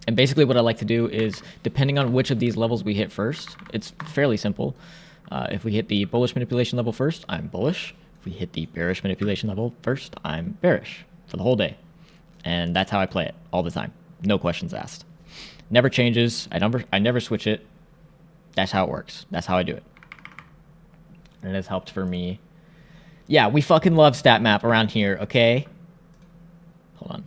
And basically what I like to do is, depending on which of these levels we hit first, it's fairly simple. If we hit the bullish manipulation level first, I'm bullish. If we hit the bearish manipulation level first, I'm bearish for the whole day. And that's how I play it all the time. No questions asked. Never changes. I never switch it. That's how it works. That's how I do it. And it has helped for me. Yeah, we fucking love stat map around here, okay? Hold on.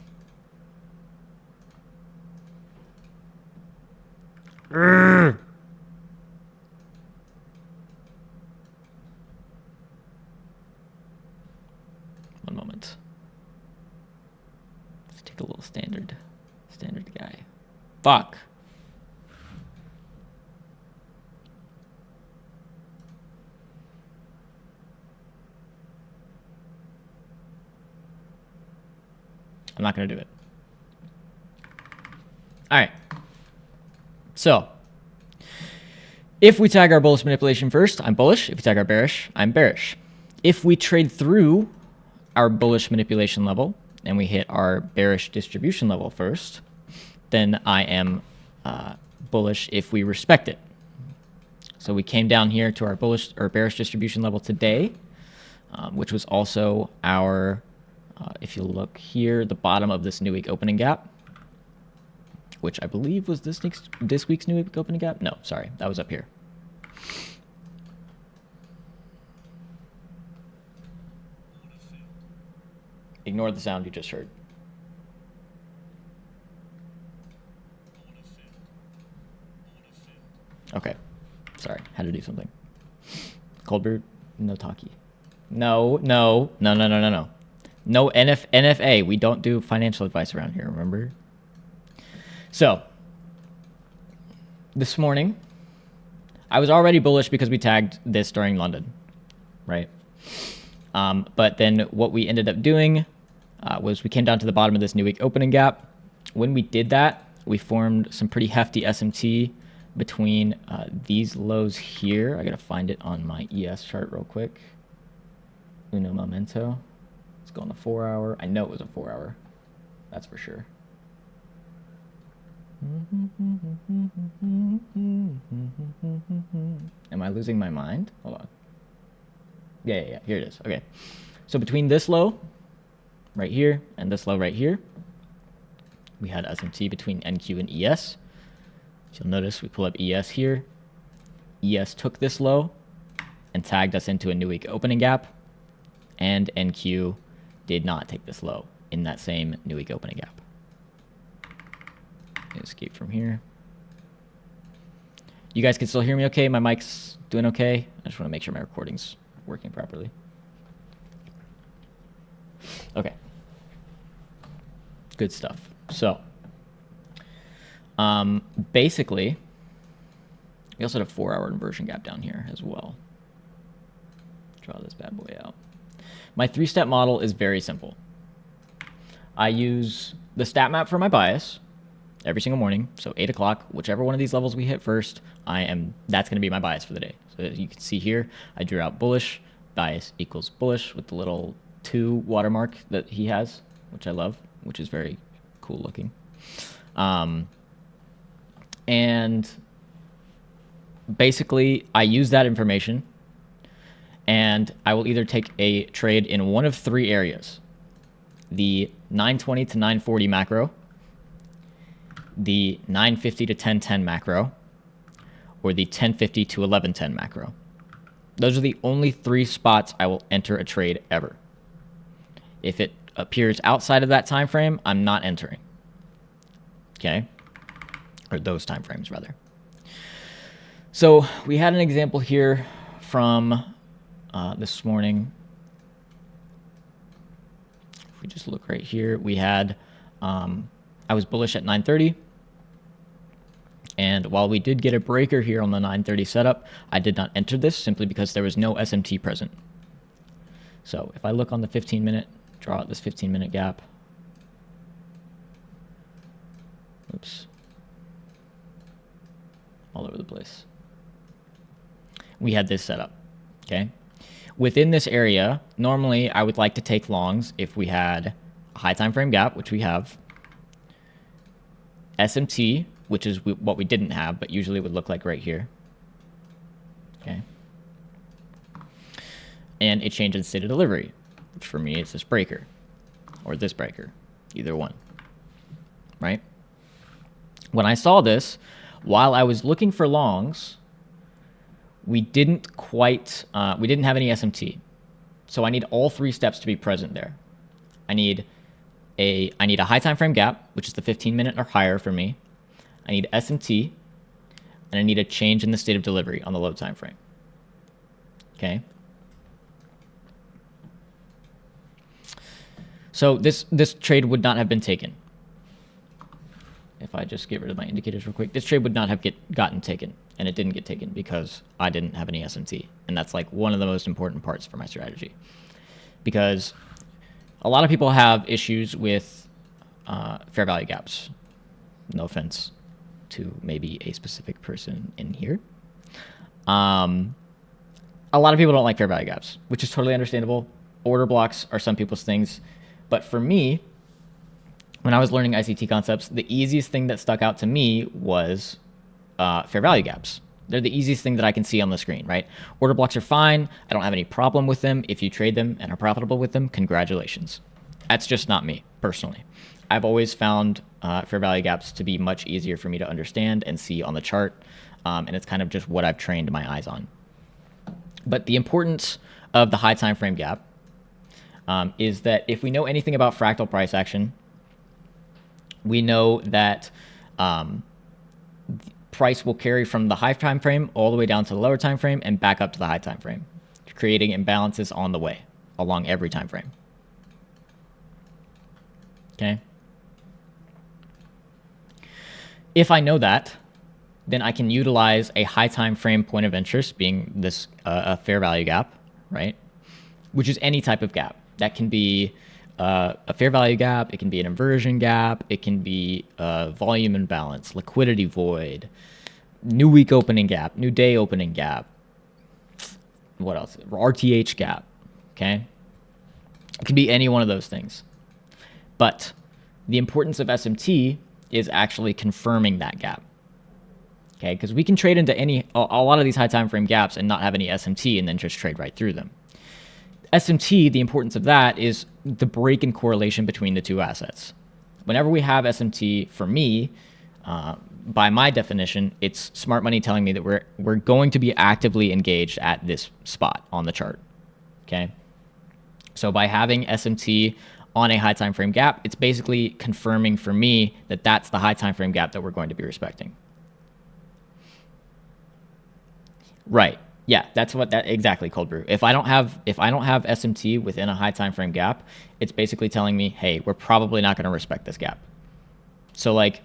One moment. Let's take a little standard guy. Fuck. I'm not going to do it. All right. So, if we tag our bullish manipulation first, I'm bullish. If we tag our bearish, I'm bearish. If we trade through our bullish manipulation level and we hit our bearish distribution level first, then I am bullish if we respect it. So we came down here to our bullish or bearish distribution level today, which was also our, if you look here, the bottom of this new week opening gap, which I believe was this week's new week opening gap. No, sorry, that was up here. Ignore the sound you just heard. Okay, sorry, had to do something. Cold brew, no talkie. No. No NFA, we don't do financial advice around here, remember? So, this morning, I was already bullish because we tagged this during London, right? But then what we ended up doing was we came down to the bottom of this new week opening gap. When we did that, we formed some pretty hefty SMT between these lows here. I gotta find it on my ES chart real quick. Uno momento. Let's go on the 4 hour. I know it was a 4 hour. That's for sure. Am I losing my mind? Hold on. Yeah. Here it is. Okay. So between this low right here and this low right here, we had SMT between NQ and ES. You'll notice we pull up ES here. ES took this low and tagged us into a new week opening gap, and NQ did not take this low in that same new week opening gap. Escape from here. You guys can still hear me okay? My mic's doing okay? I just want to make sure my recording's working properly. Okay. Good stuff. So, basically, we also had a 4 hour inversion gap down here as well. Draw this bad boy out. My 3-step model is very simple. I use the stat map for my bias every single morning. So 8 o'clock, whichever one of these levels we hit first, that's going to be my bias for the day. So as you can see here, I drew out bullish, bias equals bullish with the little 2 watermark that he has, which I love, which is very cool looking. And basically I use that information and I will either take a trade in one of 3 areas: the 920 to 940 macro, the 950 to 1010 macro, or the 1050 to 1110 macro. Those are the only 3 spots I will enter a trade ever. If it appears outside of that time frame, I'm not entering. Okay? Or those time frames, rather. So we had an example here from this morning. If we just look right here, we had, I was bullish at 930. And while we did get a breaker here on the 930 setup, I did not enter this simply because there was no SMT present. So if I look on the 15-minute, draw out this 15-minute gap. Oops. All over the place. We had this setup, okay? Within this area, normally I would like to take longs if we had a high time frame gap, which we have, SMT, which is what we didn't have, but usually would look like right here. Okay. And a change in state of delivery, which for me is this breaker or this breaker, either one, right? When I saw this, while I was looking for longs, we didn't have any SMT. So I need all three steps to be present there. I need a high time frame gap, which is the 15-minute or higher for me. I need SMT, and I need a change in the state of delivery on the load time frame. Okay. So this trade would not have been taken. If I just get rid of my indicators real quick, this trade would not have gotten taken, and it didn't get taken because I didn't have any SMT. And that's like one of the most important parts for my strategy, because a lot of people have issues with fair value gaps. No offense to maybe a specific person in here. A lot of people don't like fair value gaps, which is totally understandable. Order blocks are some people's things. But for me, when I was learning ICT concepts, the easiest thing that stuck out to me was fair value gaps. They're the easiest thing that I can see on the screen, right? Order blocks are fine. I don't have any problem with them. If you trade them and are profitable with them, congratulations. That's just not me, personally. I've always found fair value gaps to be much easier for me to understand and see on the chart, and it's kind of just what I've trained my eyes on. But the importance of the high time frame gap is that if we know anything about fractal price action, we know that price will carry from the high time frame all the way down to the lower time frame and back up to the high time frame, creating imbalances on the way along every time frame. Okay. If I know that, then I can utilize a high time frame point of interest, being this a fair value gap, right? Which is any type of gap. That can be a fair value gap. It can be an inversion gap. It can be a volume imbalance, liquidity void, new week opening gap, new day opening gap. What else? RTH gap. Okay. It can be any one of those things. But the importance of SMT is actually confirming that gap. Okay, because we can trade into a lot of these high time frame gaps and not have any SMT and then just trade right through them. SMT, the importance of that is the break in correlation between the two assets. Whenever we have SMT, for me, by my definition, it's smart money telling me that we're going to be actively engaged at this spot on the chart. Okay, so by having SMT on a high time frame gap, it's basically confirming for me that that's the high time frame gap that we're going to be respecting. Right. Yeah, that's what that exactly, Cold Brew. If I don't have SMT within a high time frame gap, it's basically telling me, hey, we're probably not going to respect this gap. So like,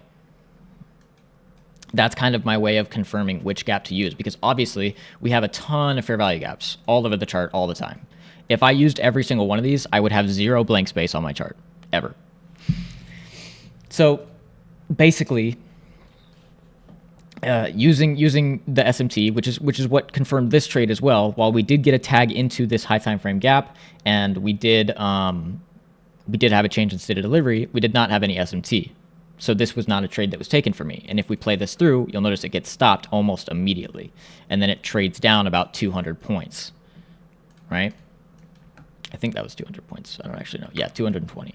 that's kind of my way of confirming which gap to use, because obviously we have a ton of fair value gaps all over the chart all the time. If I used every single one of these, I would have zero blank space on my chart ever. So basically, using the SMT, which is what confirmed this trade as well. While we did get a tag into this high time frame gap, and we did have a change in state of delivery, we did not have any SMT. So this was not a trade that was taken for me. And if we play this through, you'll notice it gets stopped almost immediately, and then it trades down about 200 points, right? I think that was 200 points. I don't actually know. Yeah, 220.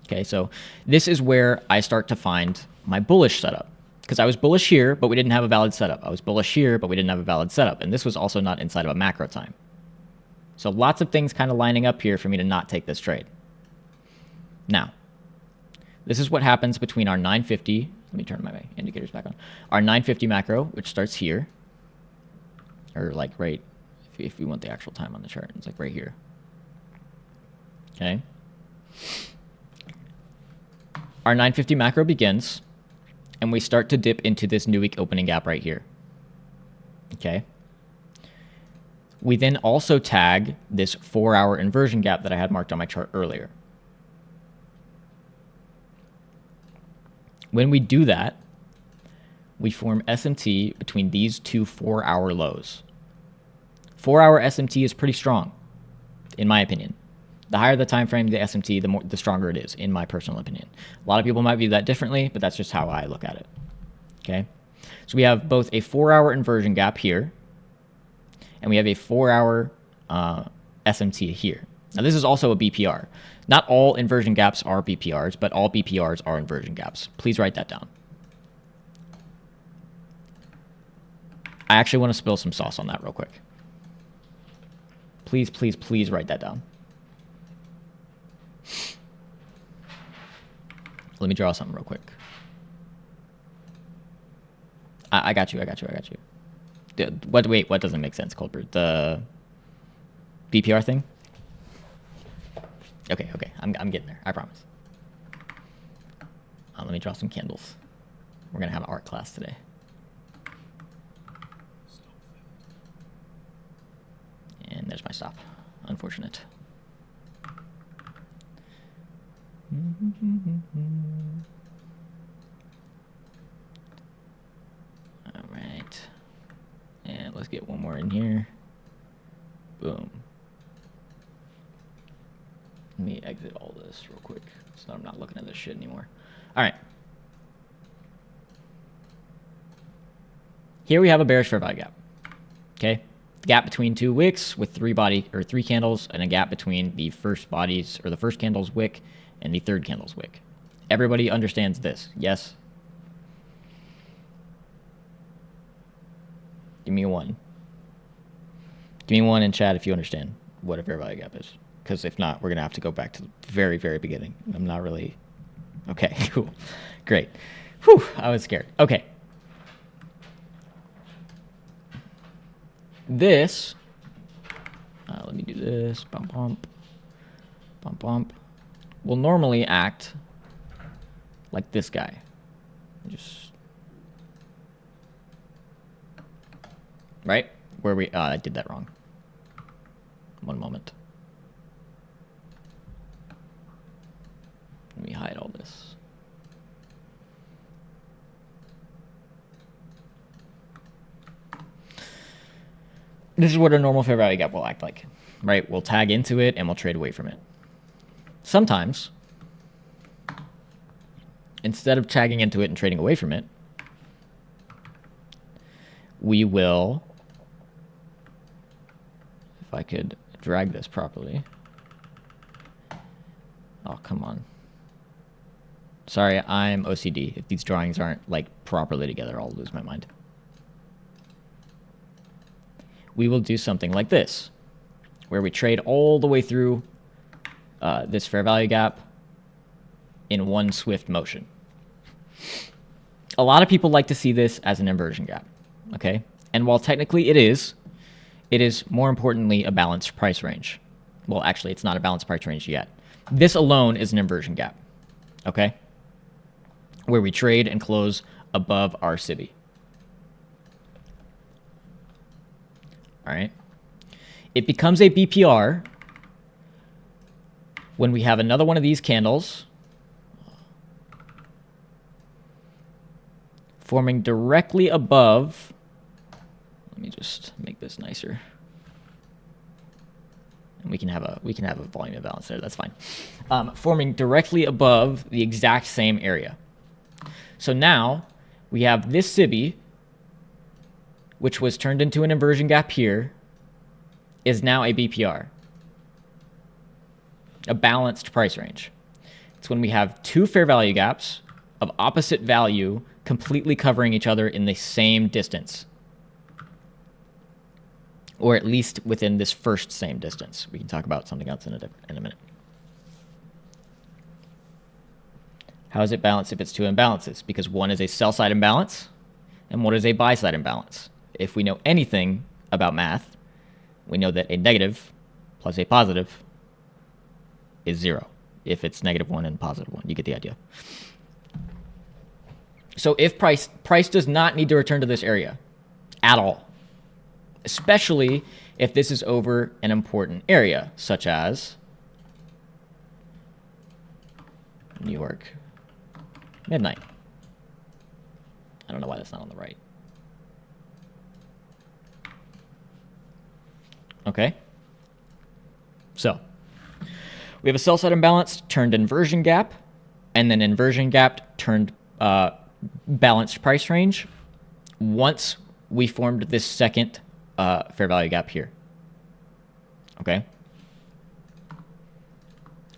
Okay, so this is where I start to find my bullish setup. Because I was bullish here, but we didn't have a valid setup. I was bullish here, but we didn't have a valid setup. And this was also not inside of a macro time. So lots of things kind of lining up here for me to not take this trade. Now, this is what happens between our 950. Let me turn my indicators back on. Our 950 macro, which starts here. Or like right, if you want the actual time on the chart, it's like right here. Okay. Our 950 macro begins, and we start to dip into this new week opening gap right here. Okay. We then also tag this 4-hour inversion gap that I had marked on my chart earlier. When we do that, we form SMT between these two 4-hour lows. 4-hour SMT is pretty strong, in my opinion. The higher the time frame, the SMT, the stronger it is, in my personal opinion. A lot of people might view that differently, but that's just how I look at it. Okay, so we have both a 4-hour inversion gap here, and we have a 4-hour SMT here. Now this is also a BPR. Not all inversion gaps are BPRs, but all BPRs are inversion gaps. Please write that down. I actually want to spill some sauce on that real quick. Please, please, please write that down. Let me draw something real quick. I got you. Wait, what doesn't make sense, Colbert? The BPR thing? Okay, I'm getting there, I promise. Let me draw some candles. We're gonna have an art class today. And there's my stop. Unfortunate. All right. And let's get one more in here. Boom. Let me exit all this real quick so I'm not looking at this shit anymore. All right. Here we have a bearish fair value gap. Okay. Gap between two wicks with three candles, and a gap between the first candle's wick and the third candle's wick. Everybody understands this, yes? Give me one. Give me one in chat if you understand what a fair value gap is. Because if not, we're going to have to go back to the very, very beginning. I'm not really... Okay, cool. Great. Whew, I was scared. Okay. This... let me do this. Bump, bump. Bump, bump. Will normally act like this guy. Just... Right? Where we... I did that wrong. One moment. Let me hide all this. This is what a normal fair value gap will act like, right? We'll tag into it and we'll trade away from it. Sometimes, instead of tagging into it and trading away from it, we will, if I could drag this properly. Oh, come on. Sorry, I'm OCD. If these drawings aren't like properly together, I'll lose my mind. We will do something like this, where we trade all the way through this fair value gap in one swift motion. A lot of people like to see this as an inversion gap, okay? And while technically it is more importantly a balanced price range. Well, actually, it's not a balanced price range yet. This alone is an inversion gap, okay? Where we trade and close above our CIBI. All right. It becomes a BPR when we have another one of these candles forming directly above. Let me just make this nicer. And we can have a volume imbalance there. That's fine. Forming directly above the exact same area. So now we have this CIBI, which was turned into an inversion gap here, is now a BPR, a balanced price range. It's when we have two fair value gaps of opposite value completely covering each other in the same distance, or at least within this first same distance. We can talk about something else in a minute. How is it balanced if it's two imbalances? Because one is a sell-side imbalance and one is a buy-side imbalance. If we know anything about math, we know that a negative plus a positive is 0. If it's -1 and +1, you get the idea. So if price does not need to return to this area at all, especially if this is over an important area, such as New York midnight. I don't know why that's not on the right. Okay. So We have a sell side imbalance turned inversion gap, and then inversion gap turned balanced price range once we formed this second fair value gap here. Okay?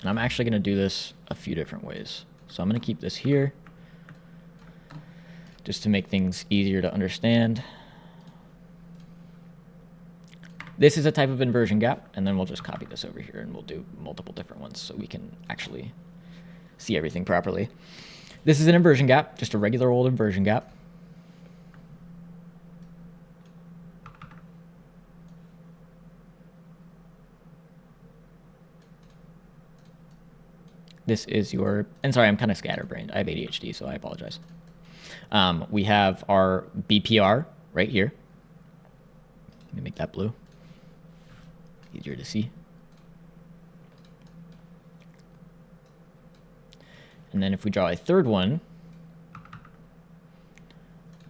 And I'm actually going to do this a few different ways. So I'm going to keep this here just to make things easier to understand. This is a type of inversion gap, and then we'll just copy this over here and we'll do multiple different ones so we can actually see everything properly. This is an inversion gap, just a regular old inversion gap. This is your, and sorry, I'm kind of scatterbrained. I have ADHD, so I apologize. We have our BPR right here. Let me make that blue. Easier to see. And then if we draw a third one,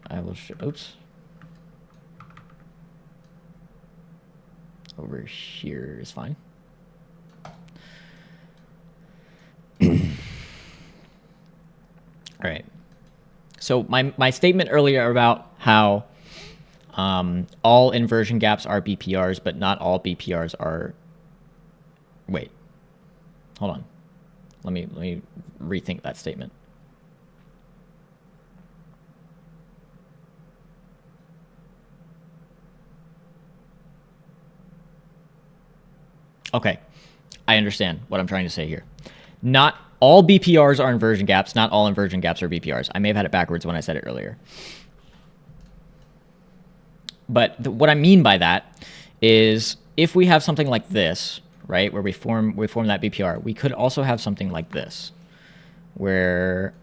I will show, oops. Over here is fine. All right. So my statement earlier about how all inversion gaps are BPRs, but not all BPRs are. Wait, hold on. Let me rethink that statement. Okay, I understand what I'm trying to say here. Not all BPRs are inversion gaps. Not all inversion gaps are BPRs. I may have had it backwards when I said it earlier. But what I mean by that is if we have something like this, right, where we form that BPR, we could also have something like this, where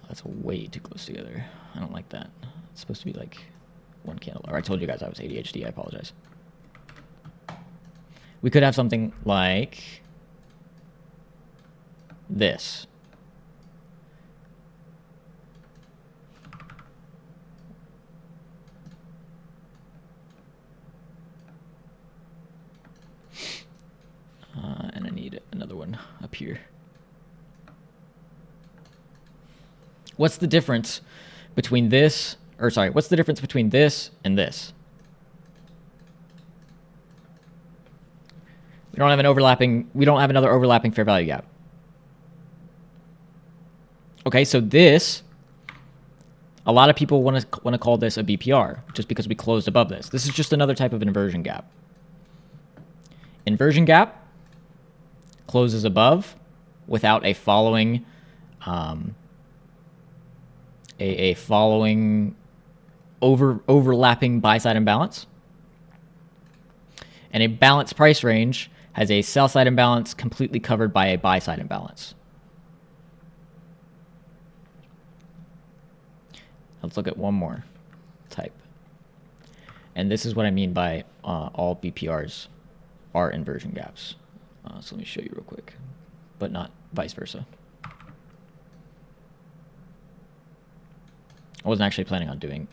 that's way too close together. I don't like that. It's supposed to be like one candle. Or I told you guys I was ADHD. I apologize. We could have something like this. And I need another one up here. What's the difference between this, or sorry, what's the difference between this and this? We don't have another overlapping fair value gap. Okay, so this, a lot of people want to call this a BPR just because we closed above this. This is just another type of an inversion gap. Inversion gap closes above without a following overlapping buy-side imbalance. And a balanced price range has a sell-side imbalance completely covered by a buy-side imbalance. Let's look at one more type. And this is what I mean by all BPRs are inversion gaps. So let me show you real quick, but not vice versa. I wasn't actually planning on doing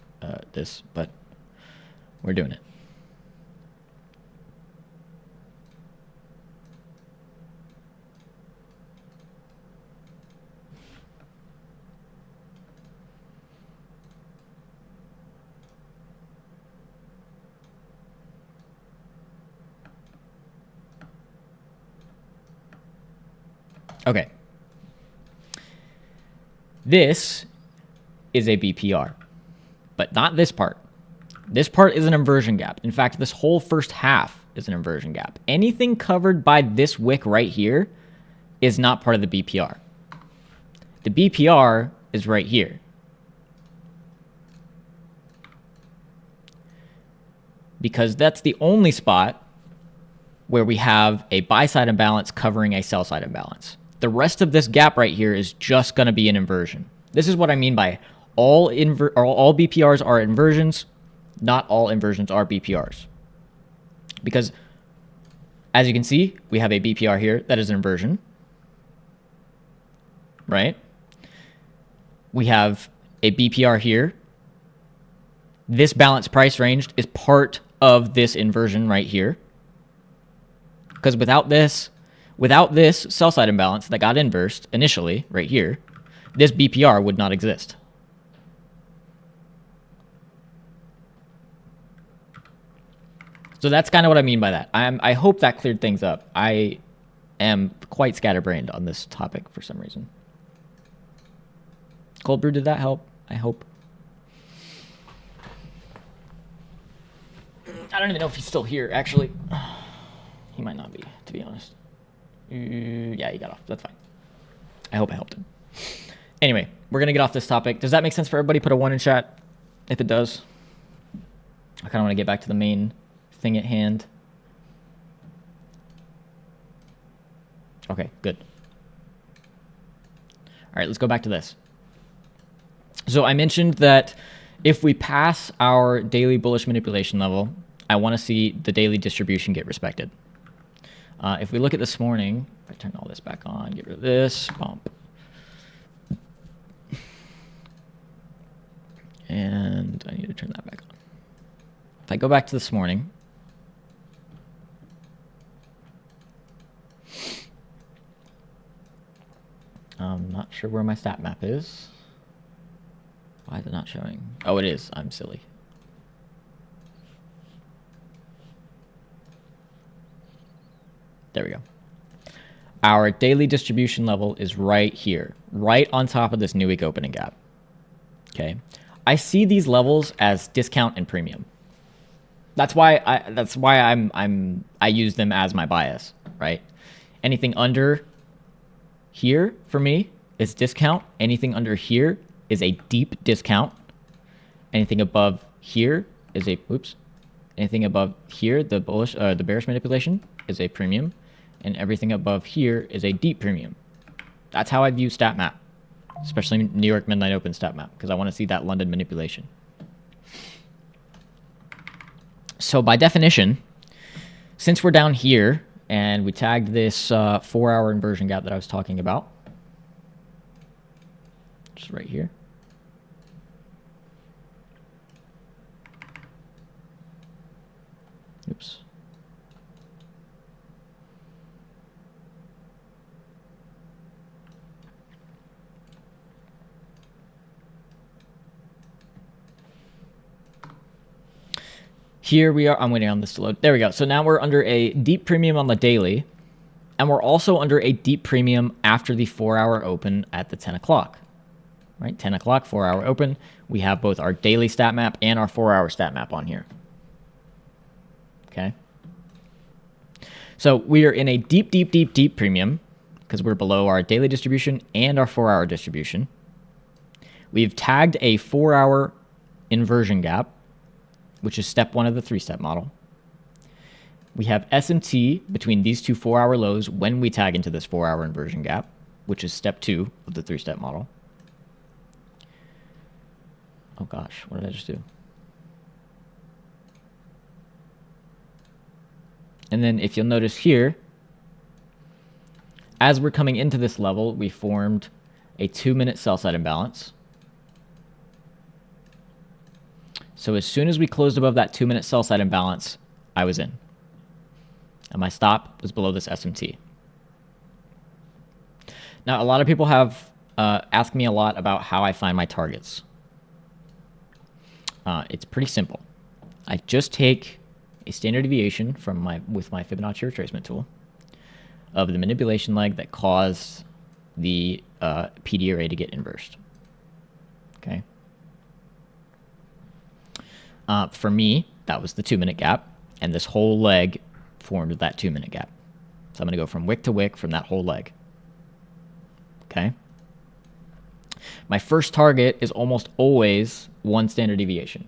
this, but we're doing it. Okay. This is a BPR, but not this part. This part is an inversion gap. In fact, this whole first half is an inversion gap. Anything covered by this wick right here is not part of the BPR. The BPR is right here. Because that's the only spot where we have a buy-side imbalance covering a sell-side imbalance. The rest of this gap right here is just going to be an inversion. This is what I mean by all BPRs are inversions, not all inversions are BPRs. Because as you can see, we have a BPR here that is an inversion, right? We have a BPR here. This balanced price range is part of this inversion right here. Because without this, Without this sell side imbalance that got inversed initially right here, this BPR would not exist. So that's kind of what I mean by that. I hope that cleared things up. I am quite scatterbrained on this topic for some reason. Cold brew, did that help? I hope. I don't even know if he's still here, actually. He might not be, to be honest. Yeah, he got off. That's fine. I hope I helped him. Anyway, we're going to get off this topic. Does that make sense for everybody? Put a 1 in chat if it does. I kind of want to get back to the main thing at hand. Okay, good. All right, let's go back to this. So I mentioned that if we pass our daily bullish manipulation level, I want to see the daily distribution get respected. If we look at this morning, if I turn all this back on, get rid of this, bump. And I need to turn that back on. If I go back to this morning, I'm not sure where my stat map is. Why is it not showing? Oh, it is. I'm silly. There we go. Our daily distribution level is right here, right on top of this new week opening gap. Okay. I see these levels as discount and premium. That's why I use them as my bias, right? Anything under here for me is discount. Anything under here is a deep discount. Anything above here is a anything above here, the bullish the bearish manipulation is a premium, and everything above here is a deep premium. That's how I view stat map, especially New York Midnight Open stat map, because I want to see that London manipulation. So by definition, since we're down here and we tagged this 4-hour inversion gap that I was talking about, just right here. Oops. Here we are. I'm waiting on this to load. There we go. So now we're under a deep premium on the daily, and we're also under a deep premium after the 4-hour open at the 10 o'clock. Right? 10 o'clock, 4-hour open. We have both our daily stat map and our 4-hour stat map on here. Okay. So we are in a deep, deep, deep, deep premium because we're below our daily distribution and our 4-hour distribution. We've tagged a 4-hour inversion gap, which is step 1 of the 3-step model. We have S&T between these two 4-hour lows when we tag into this 4-hour inversion gap, which is step 2 of the 3-step model. Oh gosh, what did I just do? And then if you'll notice here, as we're coming into this level, we formed a 2-minute sell-side imbalance. So as soon as we closed above that 2-minute sell-side imbalance, I was in. And my stop was below this SMT. Now, a lot of people have asked me a lot about how I find my targets. It's pretty simple. I just take a standard deviation from with my Fibonacci retracement tool of the manipulation leg that caused the PD array to get inversed. Okay. For me, that was the 2-minute gap, and this whole leg formed that 2-minute gap. So I'm going to go from wick to wick from that whole leg. Okay. My first target is almost always 1 standard deviation,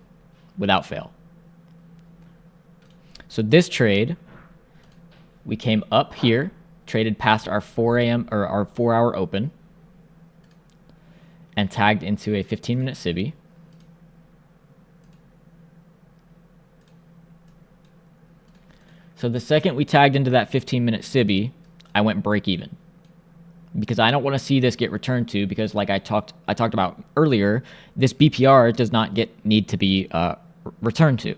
without fail. So this trade, we came up here, traded past our 4 a.m. or our 4-hour open, and tagged into a 15-minute SIBI. So the second we tagged into that 15-minute SIBI, I went break even. Because I don't want to see this get returned to, because like I talked about earlier, this BPR does not need to be returned to.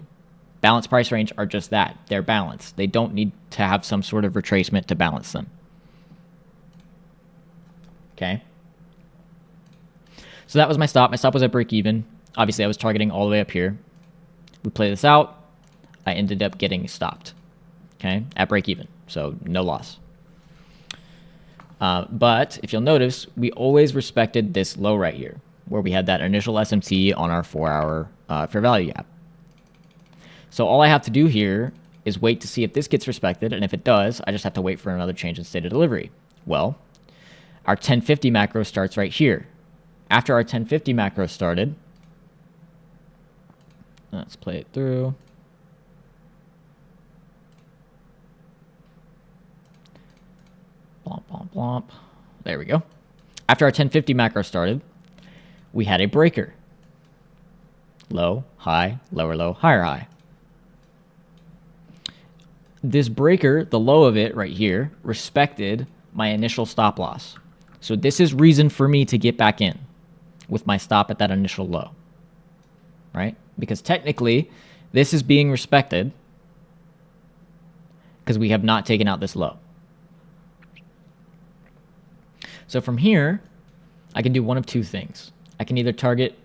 Balance price range are just that. They're balanced. They don't need to have some sort of retracement to balance them. Okay. So that was my stop. My stop was at break even. Obviously, I was targeting all the way up here. We play this out. I ended up getting stopped. Okay, at break even. So no loss. But if you'll notice, we always respected this low right here, where we had that initial SMT on our 4-hour fair value gap. So all I have to do here is wait to see if this gets respected, and if it does, I just have to wait for another change in state of delivery. Well, our 1050 macro starts right here. After our 1050 macro started, let's play it through. Blomp, blomp, blomp. There we go. After our 1050 macro started, we had a breaker. Low, high, lower low, higher high. This breaker, the low of it right here, respected my initial stop loss. So this is reason for me to get back in with my stop at that initial low, right? Because technically, this is being respected because we have not taken out this low. So from here, I can do one of two things. I can either target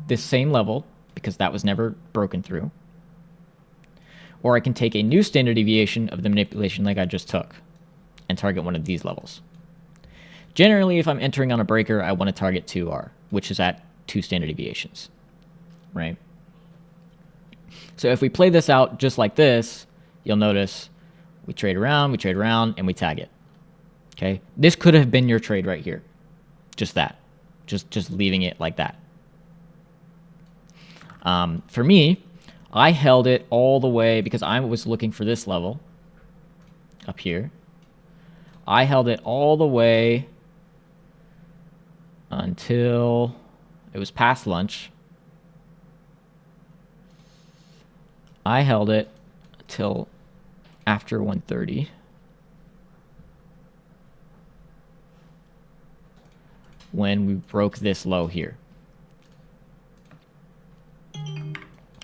this same level because that was never broken through, or I can take a new standard deviation of the manipulation like I just took and target one of these levels. Generally, if I'm entering on a breaker, I want to target 2R, which is at 2 standard deviations, right? So if we play this out just like this, you'll notice we trade around, and we tag it. Okay, this could have been your trade right here. Just that. Just leaving it like that. For me, I held it all the way because I was looking for this level up here. I held it all the way until it was past lunch. I held it till after 1:30. When we broke this low here.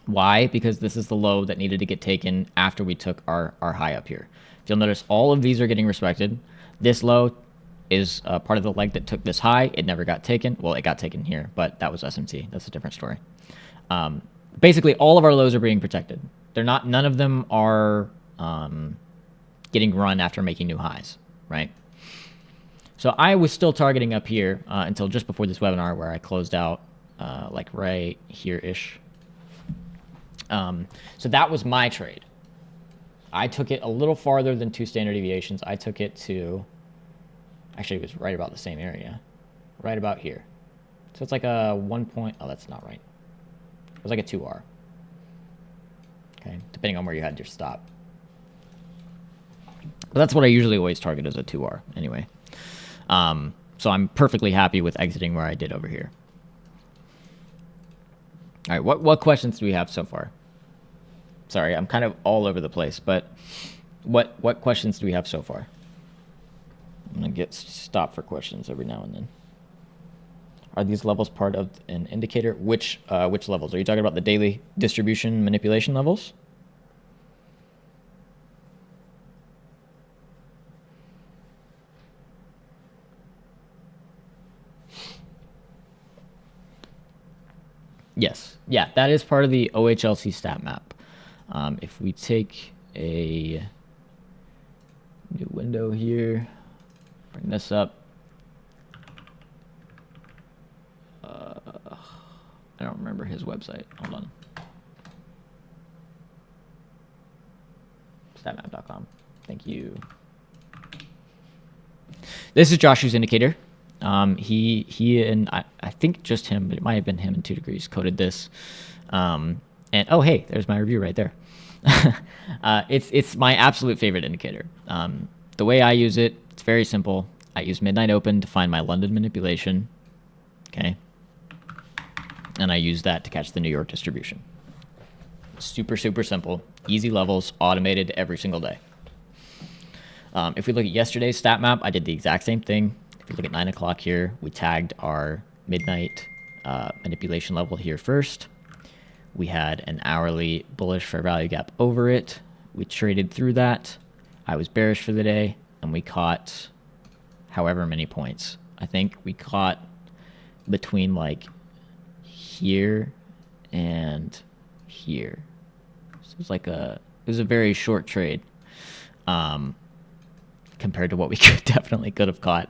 Why? Because this is the low that needed to get taken after we took our high up here. If you'll notice, all of these are getting respected. This low is part of the leg that took this high. It never got taken. Well, it got taken here, but that was SMT. That's a different story. Basically, all of our lows are being protected. They're not. None of them are getting run after making new highs, right? So I was still targeting up here until just before this webinar where I closed out like right here-ish. So that was my trade. I took it a little farther than 2 standard deviations. I took it to, actually it was right about the same area, right about here. So it's like a 1 point, oh, that's not right. It was like a 2R. Okay, depending on where you had your stop. But that's what I usually always target as a 2R anyway. So I'm perfectly happy with exiting where I did over here. All right, what questions do we have so far? Sorry, I'm kind of all over the place, but what questions do we have so far? I'm gonna get stopped for questions every now and then. Are these levels part of an indicator? Which levels? Are you talking about the daily distribution manipulation levels? Yes. Yeah, that is part of the OHLC stat map. If we take a new window here, bring this up. I don't remember his website. Hold on. Statmap.com. Thank you. This is Joshua's indicator. He and I think just him, but it might have been him and Toodegrees coded this. And oh, hey, there's my review right there. It's my absolute favorite indicator. The way I use it, it's very simple. I use midnight open to find my London manipulation. Okay. And I use that to catch the New York distribution. Super, super simple. Easy levels, automated every single day. If we look at yesterday's stat map, I did the exact same thing. If you look at 9 o'clock here, we tagged our midnight manipulation level here first. We had an hourly bullish fair value gap over it. We traded through that. I was bearish for the day, and we caught however many points. I think we caught between like here and here. So it was a very short trade, compared to what we could have caught.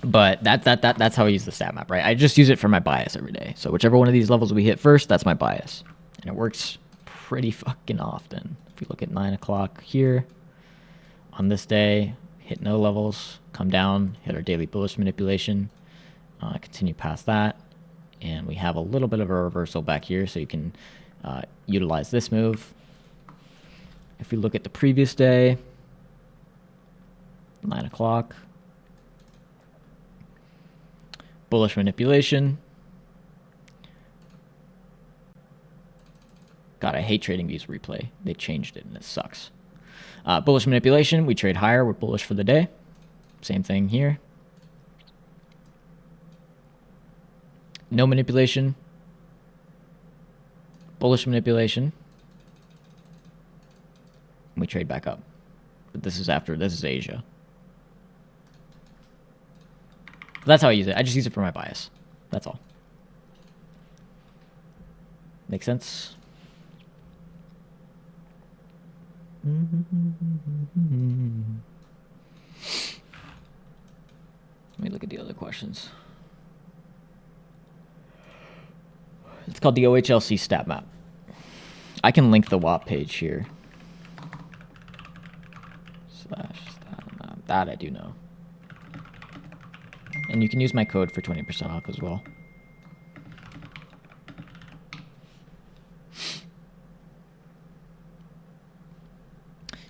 But that's how I use the stat map, right? I just use it for my bias every day. So whichever one of these levels we hit first, that's my bias, and it works pretty fucking often. If you look at 9 o'clock here on this day, hit no levels, come down, hit our daily bullish manipulation, continue past that, and we have a little bit of a reversal back here, so you can utilize this move. If we look at the previous day, 9 o'clock, bullish manipulation. God, I hate trading views replay. They changed it and it sucks. Bullish manipulation, we trade higher, we're bullish for the day. Same thing here. No manipulation. Bullish manipulation. We trade back up. But this is Asia. But that's how I use it. I just use it for my bias. That's all. Make sense? Let me look at the other questions. It's called the OHLC stat map. I can link the WAP page here. /stat map. That I do know. And you can use my code for 20% off as well.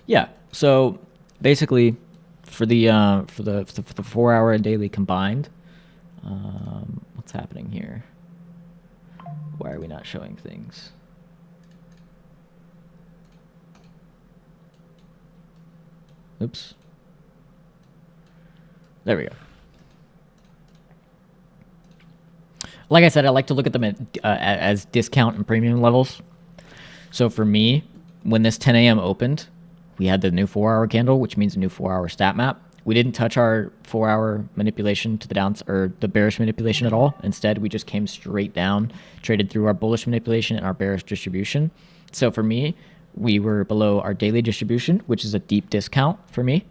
Yeah, so basically for the 4 hour daily combined, what's happening here? Why are we not showing things? Oops. There we go. Like I said, I like to look at them as discount and premium levels. So for me, when this 10 a.m. opened, we had the new 4 hour candle, which means a new 4 hour stat map. We didn't touch our 4 hour manipulation to the downs or the bearish manipulation at all. Instead, we just came straight down, traded through our bullish manipulation and our bearish distribution. So for me, we were below our daily distribution, which is a deep discount for me.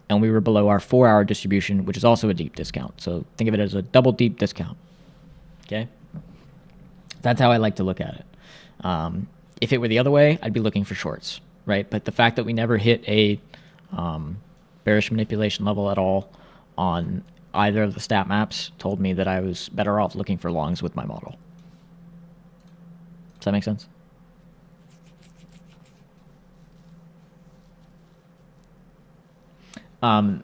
And we were below our 4 hour distribution, which is also a deep discount. So think of it as a double deep discount. Okay? That's how I like to look at it. If it were the other way, I'd be looking for shorts, right? But the fact that we never hit a bearish manipulation level at all on either of the stat maps told me that I was better off looking for longs with my model. Does that make sense?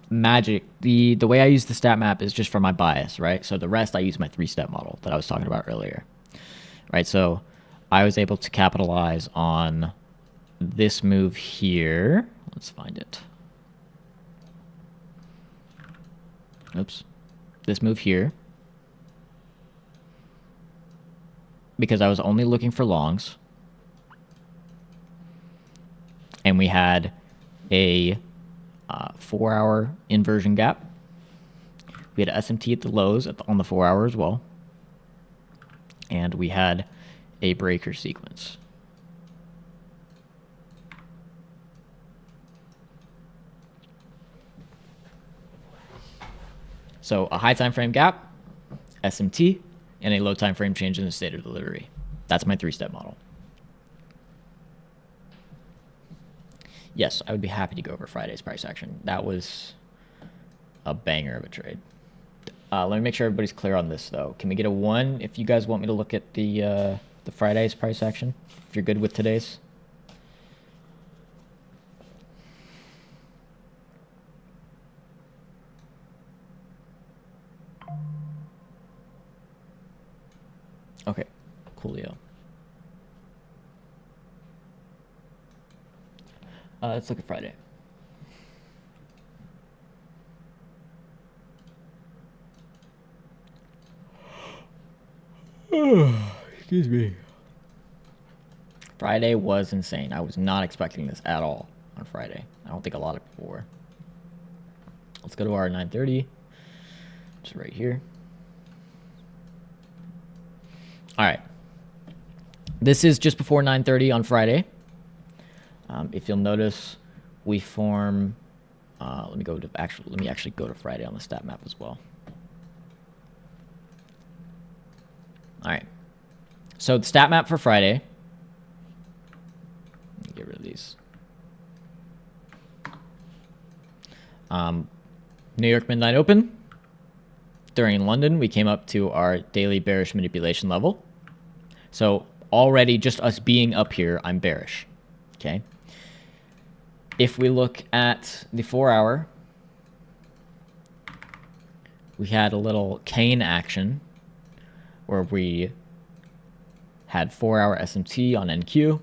Magic, the way I use the stat map is just for my bias, right? So the rest I use my 3-step model that I was talking about earlier, right? So I was able to capitalize on this move here. Let's find it. Oops. This move here. Because I was only looking for longs. And we had a 4 hour inversion gap. We had SMT at the lows on the 4 hour as well. And we had a breaker sequence. So a high time frame gap, SMT, and a low time frame change in the state of delivery. That's my 3-step model. Yes, I would be happy to go over Friday's price action. That was a banger of a trade. Let me make sure everybody's clear on this, though. Can we get a 1 if you guys want me to look at the Friday's price action? If you're good with today's. Okay, coolio. Let's look at Friday. Excuse me. Friday was insane. I was not expecting this at all on Friday. I don't think a lot of people were. Let's go to our 930, just right here. All right. This is just before 9:30 on Friday. If you'll notice, we form. Let me actually go to Friday on the stat map as well. All right. So the stat map for Friday. Let me get rid of these. New York Midnight Open. During London, we came up to our daily bearish manipulation level. So already just us being up here, I'm bearish. Okay. If we look at the 4 hour, we had a little cane action where we had 4 hour SMT on NQ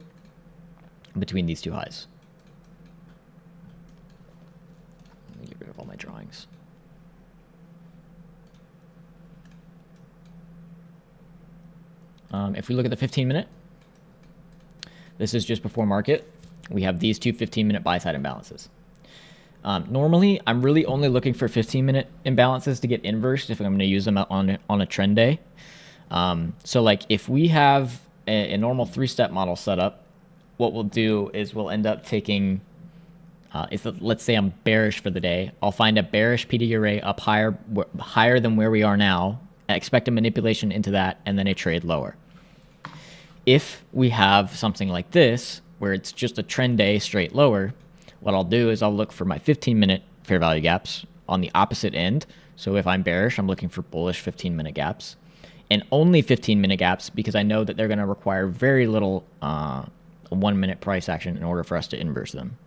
between these two highs. Let me get rid of all my drawings. If we look at the 15-minute, this is just before market. We have these two 15-minute buy-side imbalances. Normally, I'm really only looking for 15-minute imbalances to get inversed if I'm going to use them on a trend day. So like if we have a normal 3-step model set up, what we'll do is we'll end up taking, let's say I'm bearish for the day. I'll find a bearish PD array up higher than where we are now, expect a manipulation into that, and then a trade lower. If we have something like this, where it's just a trend day straight lower, what I'll do is I'll look for my 15-minute fair value gaps on the opposite end. So if I'm bearish, I'm looking for bullish 15-minute gaps, and only 15-minute gaps because I know that they're going to require very little 1-minute price action in order for us to inverse them.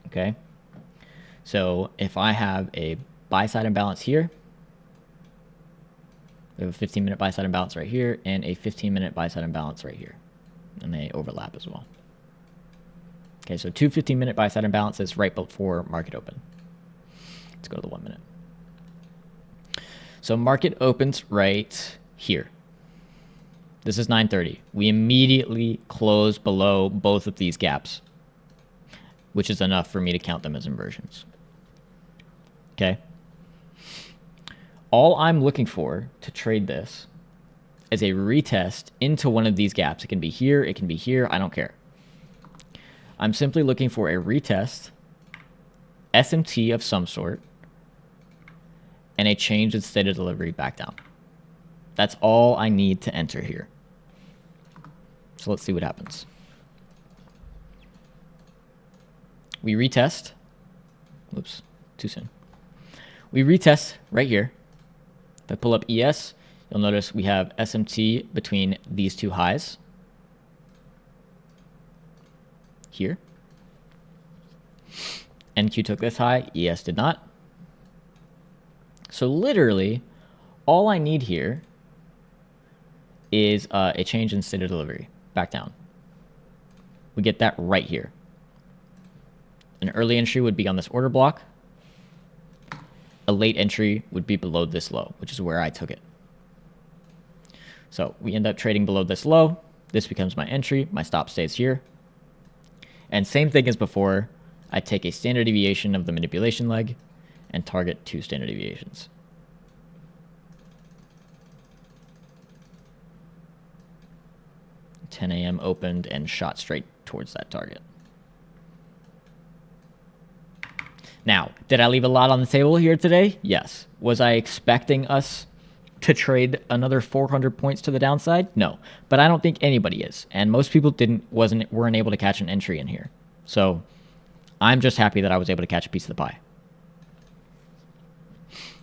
Okay. So if I have a buy-side imbalance here, we have a 15-minute buy-side imbalance right here and a 15-minute buy-side imbalance right here. And they overlap as well. Okay, so two 15-minute buy-side imbalances right before market open. Let's go to the 1 minute. So market opens right here. This is 9:30. We immediately close below both of these gaps, which is enough for me to count them as inversions. Okay. All I'm looking for to trade this is a retest into one of these gaps. It can be here, it can be here, I don't care. I'm simply looking for a retest, SMT of some sort, and a change in state of delivery back down. That's all I need to enter here. So let's see what happens. We retest. Oops, too soon. We retest right here. If I pull up ES, you'll notice we have SMT between these two highs here. NQ took this high, ES did not. So literally, all I need here is a change in state of delivery, back down. We get that right here. An early entry would be on this order block. A late entry would be below this low, which is where I took it. So we end up trading below this low. This becomes my entry. My stop stays here. And same thing as before, I take a standard deviation of the manipulation leg and target 2 standard deviations. $10 a.m. opened and shot straight towards that target. Now, did I leave a lot on the table here today? Yes. Was I expecting us to trade another 400 points to the downside? No. But I don't think anybody is. And most people weren't able to catch an entry in here. So I'm just happy that I was able to catch a piece of the pie.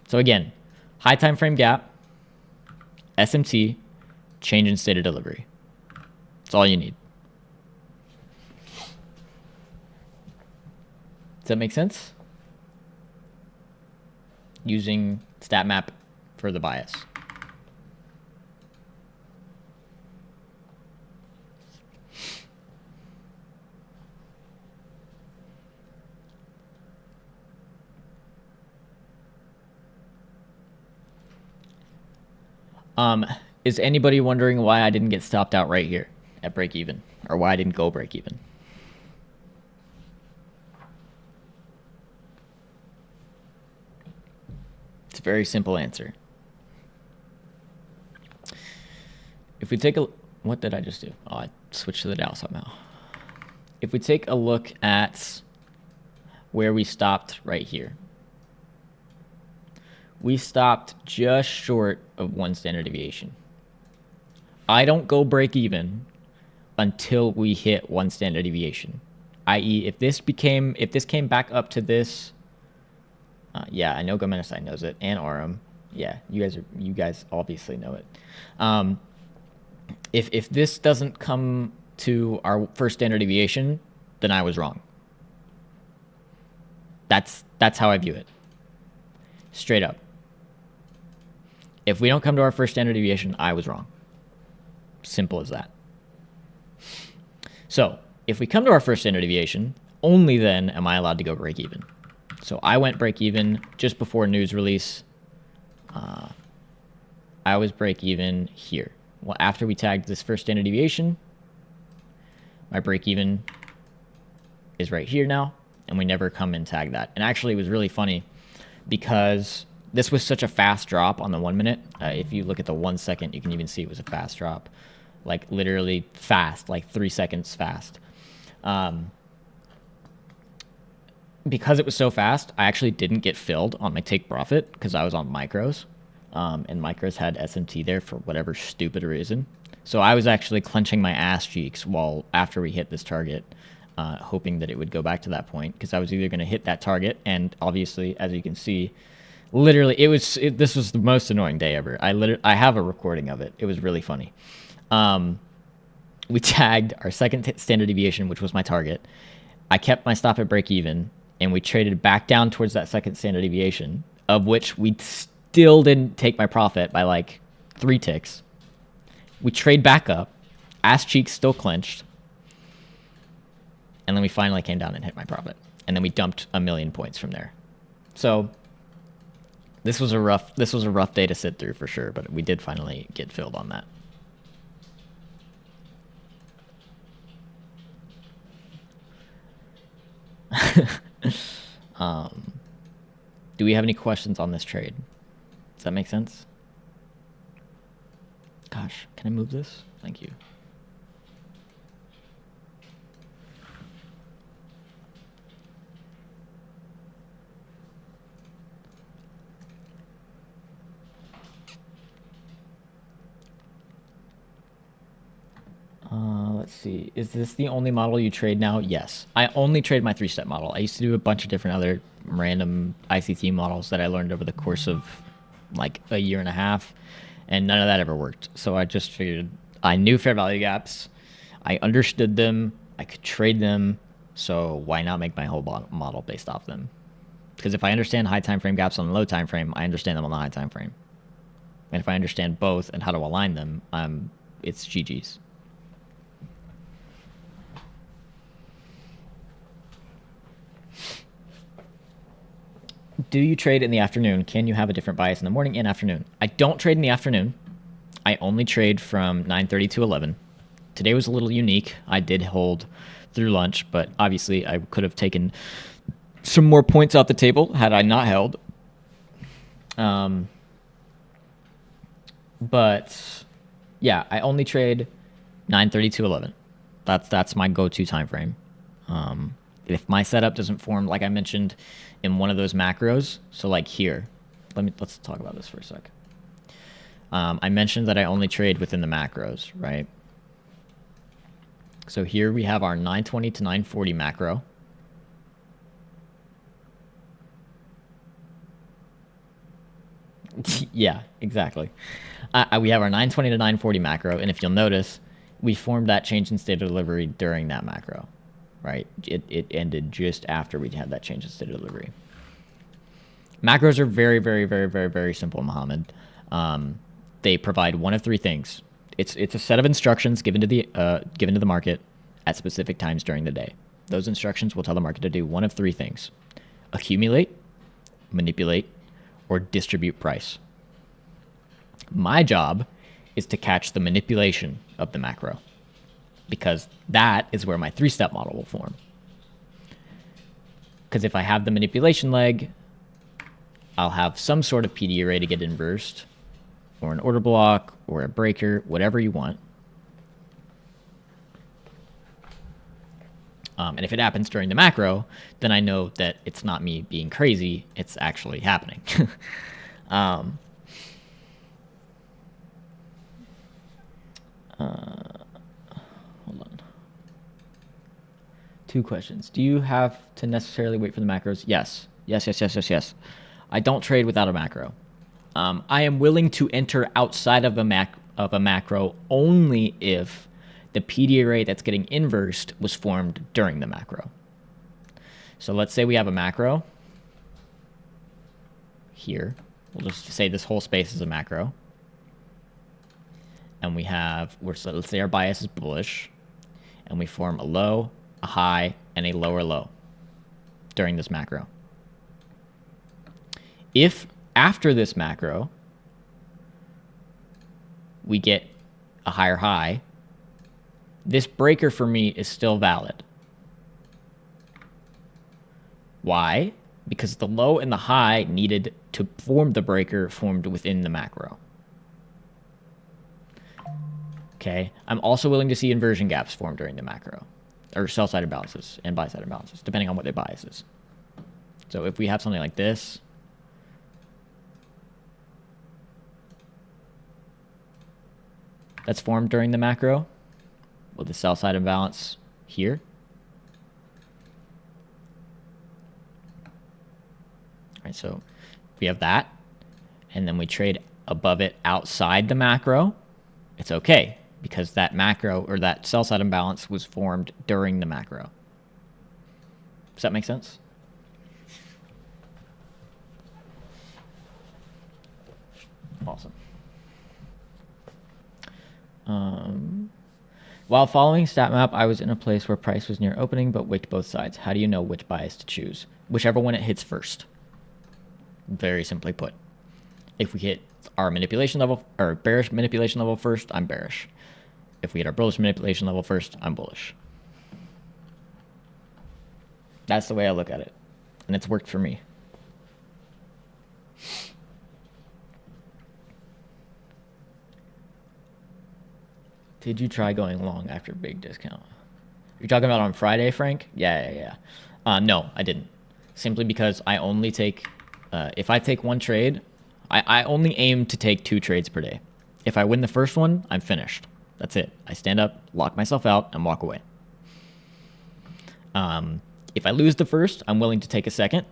So again, high time frame gap, SMT, change in state of delivery. That's all you need. Does that make sense? Using stat map for the bias. Is anybody wondering why I didn't get stopped out right here at break even, or why I didn't go break even? Very simple answer. If we take a, what did I just do? Oh, I switched to the Dow somehow. If we take a look at where we stopped right here, we stopped just short of 1 standard deviation. I don't go break even until we hit 1 standard deviation. I.e., if this came back up to this, yeah, I know Gomenesai knows it, and Arum. Yeah, you guys obviously know it. If this doesn't come to our first standard deviation, then I was wrong. That's how I view it. Straight up. If we don't come to our first standard deviation, I was wrong. Simple as that. So if we come to our first standard deviation, only then am I allowed to go break even. So I went break even just before news release. I was break even here. Well, after we tagged this first standard deviation, my break even is right here now, and we never come and tag that. And actually, it was really funny because this was such a fast drop on the 1 minute. If you look at the 1 second, you can even see it was a fast drop, like literally fast, like 3 seconds fast. Because it was so fast, I actually didn't get filled on my take profit because I was on micros. And micros had SMT there for whatever stupid reason. So I was actually clenching my ass cheeks after we hit this target, hoping that it would go back to that point, because I was either going to hit that target, and obviously, as you can see, literally, this was the most annoying day ever. I have a recording of it. It was really funny. We tagged our second standard deviation, which was my target. I kept my stop at break even, and we traded back down towards that second standard deviation, of which we still didn't take my profit by like 3 ticks. We trade back up, ass cheeks still clenched, and then we finally came down and hit my profit. And then we dumped 1,000,000 points from there. So this was a rough day to sit through for sure, but we did finally get filled on that. Do we have any questions on this trade? Does that make sense? Gosh, can I move this? Thank you. Let's see. Is this the only model you trade now? Yes. I only trade my 3-step model. I used to do a bunch of different other random ICT models that I learned over the course of like a year and a half, and none of that ever worked. So I just figured I knew fair value gaps. I understood them. I could trade them. So why not make my whole model based off them? Because if I understand high time frame gaps on the low time frame, I understand them on the high time frame. And if I understand both and how to align them, it's GG's. Do you trade in the afternoon? Can you have a different bias in the morning and afternoon? I don't trade in the afternoon. I only trade from 9:30 to 11. Today was a little unique. I did hold through lunch, but obviously I could have taken some more points off the table had I not held. But yeah, I only trade 9:30 to 11. That's my go-to time frame. If my setup doesn't form, like I mentioned, in one of those macros, so like here, let's talk about this for a sec. I mentioned that I only trade within the macros, right? So here we have our 920 to 940 macro. Yeah, exactly. We have our 920 to 940 macro, and if you'll notice, we formed that change in state of delivery during that macro, right? It ended just after we had that change in state of delivery. Macros are very, very, very, very, very simple, Mohammed. They provide one of 3 things. It's a set of instructions given to the market at specific times during the day. Those instructions will tell the market to do one of 3 things: accumulate, manipulate, or distribute price. My job is to catch the manipulation of the macro, because that is where my 3-step model will form. Because if I have the manipulation leg, I'll have some sort of PD array to get inversed, or an order block, or a breaker, whatever you want. And if it happens during the macro, then I know that it's not me being crazy, it's actually happening. Hold on. 2 questions. Do you have to necessarily wait for the macros? Yes. Yes. I don't trade without a macro. I am willing to enter outside of a macro only if the PD array that's getting inversed was formed during the macro. So let's say we have a macro here. We'll just say this whole space is a macro. And we have, so let's say our bias is bullish, and we form a low, a high, and a lower low during this macro. If after this macro we get a higher high, this breaker for me is still valid. Why? Because the low and the high needed to form the breaker formed within the macro. Okay, I'm also willing to see inversion gaps form during the macro, or sell-side imbalances and buy-side imbalances, depending on what their bias is. So if we have something like this, that's formed during the macro with the sell-side imbalance here. All right, so we have that, and then we trade above it outside the macro. It's okay, because that macro or that sell-side imbalance was formed during the macro. Does that make sense? Awesome. While following StatMap, I was in a place where price was near opening but wicked both sides. How do you know which bias to choose? Whichever one it hits first. Very simply put. If we hit our manipulation level, or bearish manipulation level first, I'm bearish. If we hit our bullish manipulation level first, I'm bullish. That's the way I look at it. And it's worked for me. Did you try going long after big discount? You're talking about on Friday, Frank? Yeah. No, I didn't. Simply because I only take, if I take one trade, I only aim to take 2 trades per day. If I win the first one, I'm finished. That's it. I stand up, lock myself out, and walk away. If I lose the first, I'm willing to take a second.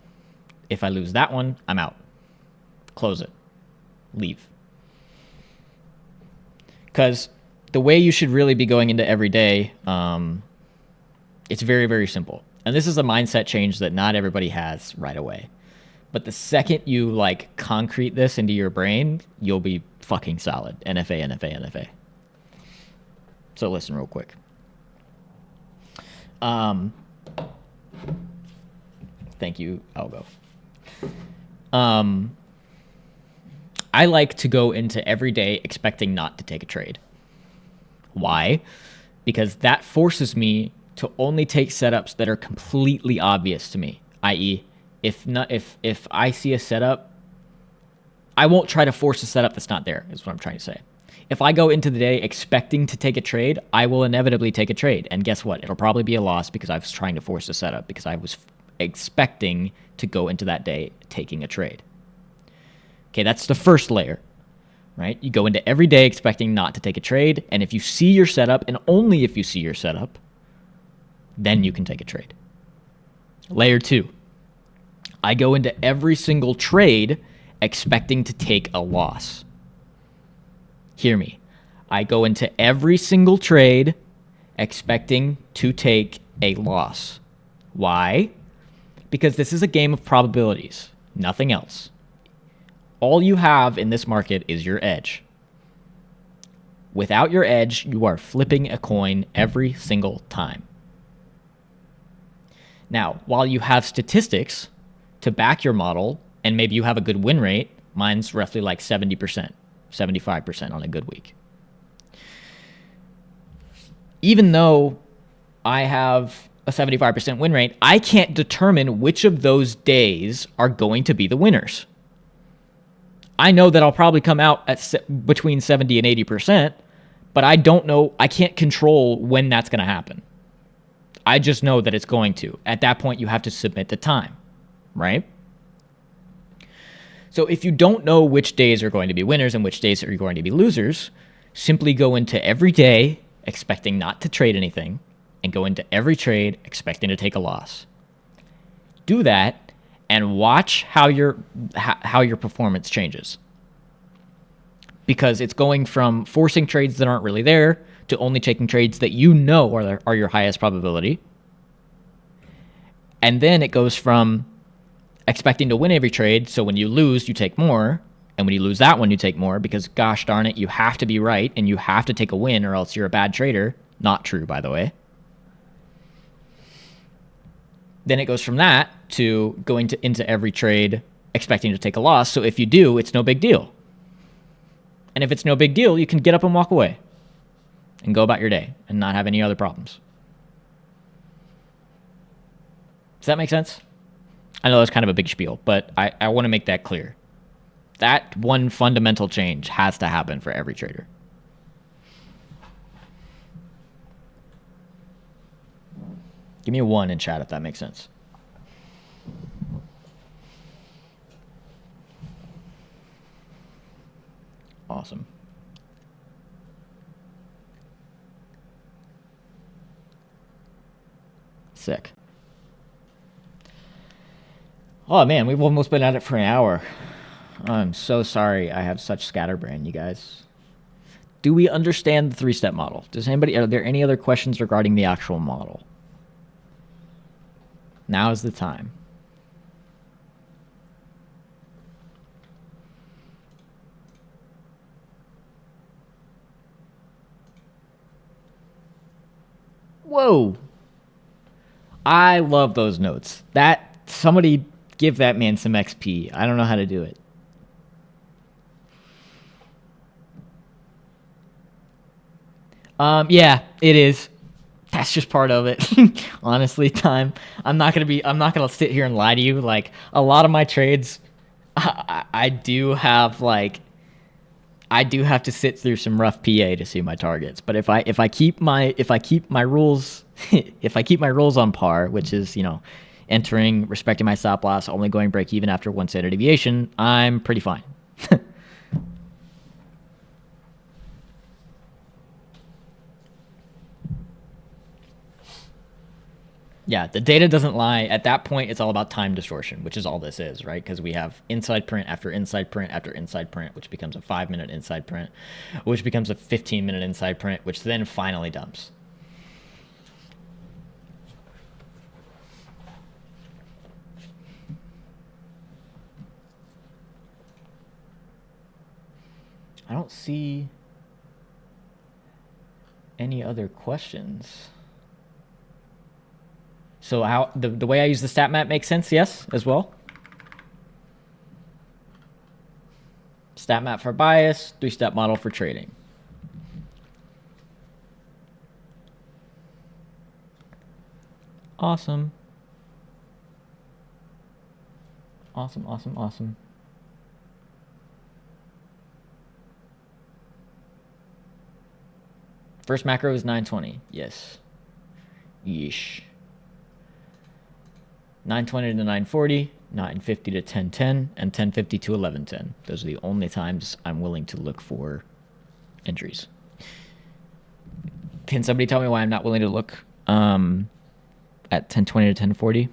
If I lose that one, I'm out. Close it. Leave. Because the way you should really be going into every day, it's very, very simple. And this is a mindset change that not everybody has right away. But the second you like concrete this into your brain, you'll be fucking solid. NFA. So listen real quick. Thank you, Algo. I like to go into every day expecting not to take a trade. Why? Because that forces me to only take setups that are completely obvious to me. I.e., if I see a setup, I won't try to force a setup that's not there, is what I'm trying to say. If I go into the day expecting to take a trade, I will inevitably take a trade. And guess what? It'll probably be a loss because I was trying to force a setup because I was expecting to go into that day taking a trade. Okay, that's the first layer, right? You go into every day expecting not to take a trade. And if you see your setup, and only if you see your setup, then you can take a trade. Layer 2. I go into every single trade expecting to take a loss. Hear me. I go into every single trade expecting to take a loss. Why? Because this is a game of probabilities, nothing else. All you have in this market is your edge. Without your edge, you are flipping a coin every single time. Now, while you have statistics to back your model, and maybe you have a good win rate, mine's roughly like 70%, 75% on a good week. Even though I have a 75% win rate, I can't determine which of those days are going to be the winners. I know that I'll probably come out at between 70 and 80%, but I don't know. I can't control when that's going to happen. I just know that it's going to. At that point, you have to submit the time, right? So if you don't know which days are going to be winners and which days are going to be losers, simply go into every day expecting not to trade anything and go into every trade expecting to take a loss. Do that and watch how your performance changes. Because it's going from forcing trades that aren't really there to only taking trades that you know are your highest probability. And then it goes from expecting to win every trade, so when you lose, you take more, and when you lose that one, you take more, because gosh darn it, you have to be right, and you have to take a win, or else you're a bad trader. Not true, by the way. Then it goes from that to going into every trade expecting to take a loss, so if you do, it's no big deal. And if it's no big deal, you can get up and walk away and go about your day and not have any other problems. Does that make sense? I know that's kind of a big spiel, but I want to make that clear. That one fundamental change has to happen for every trader. Give me a 1 in chat if that makes sense. Awesome. Sick. Oh man, we've almost been at it for an hour. I'm so sorry I have such scatterbrain, you guys. Do we understand the 3-step model? Are there any other questions regarding the actual model? Now is the time. Whoa. I love those notes. Somebody give that man some XP. I don't know how to do it. Yeah, it is. That's just part of it. Honestly, time. I'm not gonna sit here and lie to you. Like, a lot of my trades, I do have to sit through some rough PA to see my targets. But if I keep my rules if I keep my rules on par, which is, entering, respecting my stop loss, only going break even after 1 standard deviation, I'm pretty fine. Yeah, the data doesn't lie. At that point, it's all about time distortion, which is all this is, right? Because we have inside print after inside print after inside print, which becomes a 5-minute inside print, which becomes a 15-minute inside print, which then finally dumps. I don't see any other questions. So how the way I use the stat map makes sense, yes, as well. Stat map for bias, 3-step model for trading. Awesome. Awesome, awesome, awesome. First macro is 920. Yes. Yeesh. 920 to 940, 950 to 1010, and 1050 to 1110. Those are the only times I'm willing to look for entries. Can somebody tell me why I'm not willing to look at 1020 to 1040?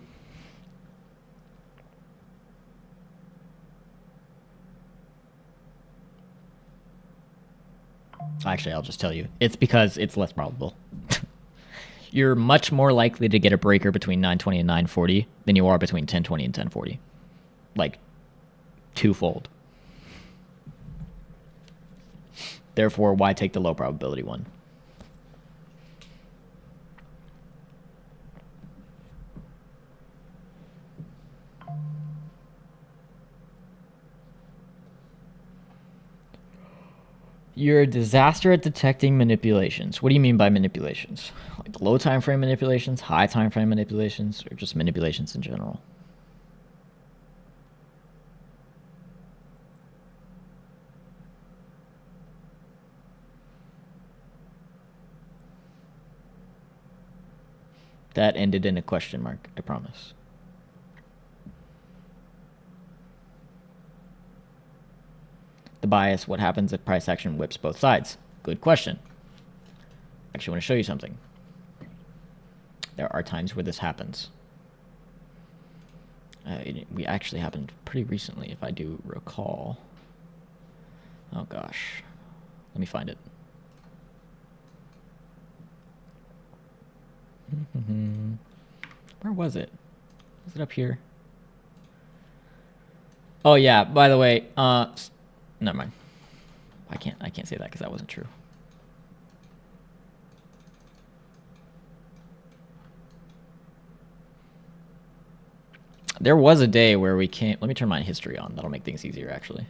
Actually, I'll just tell you. It's because it's less probable. You're much more likely to get a breaker between 920 and 940 than you are between 1020 and 1040. Like, twofold. Therefore, why take the low probability one? You're a disaster at detecting manipulations. What do you mean by manipulations? Like low time frame manipulations, high time frame manipulations, or just manipulations in general? That ended in a question mark, I promise. The bias, what happens if price action whips both sides? Good question. Actually, I want to show you something. There are times where this happens. We actually happened pretty recently, if I do recall. Oh gosh. Let me find it. Where was it? Was it up here? Oh yeah, by the way, never mind. I can't say that because that wasn't true. There was a day where we can't. Let me turn my history on. That'll make things easier, actually.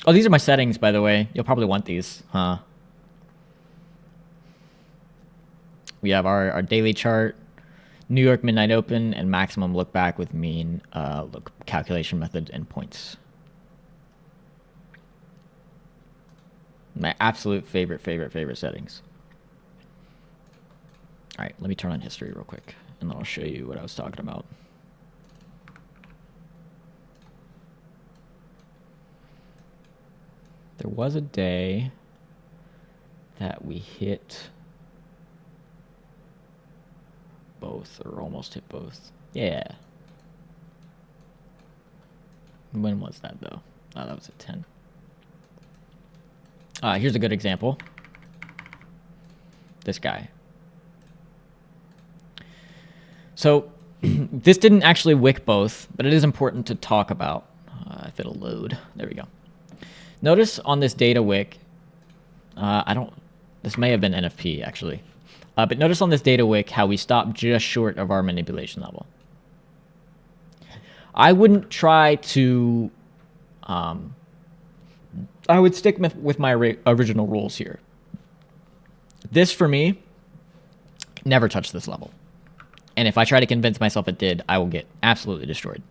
Oh, these are my settings, by the way. You'll probably want these, huh? We have our daily chart, New York midnight open, and maximum look back with mean look calculation method and points. My absolute favorite settings. All right, let me turn on history real quick, and then I'll show you what I was talking about. There was a day that we hit both, or almost hit both. Yeah. When was that, though? Oh, that was at 10. Here's a good example. This guy. So this didn't actually wick both, but it is important to talk about. If it'll load. There we go. Notice on this data wick, this may have been NFP actually. But notice on this data wick how we stopped just short of our manipulation level. I wouldn't try to, I would stick with my original rules here. This, for me, never touched this level. And if I try to convince myself it did, I will get absolutely destroyed.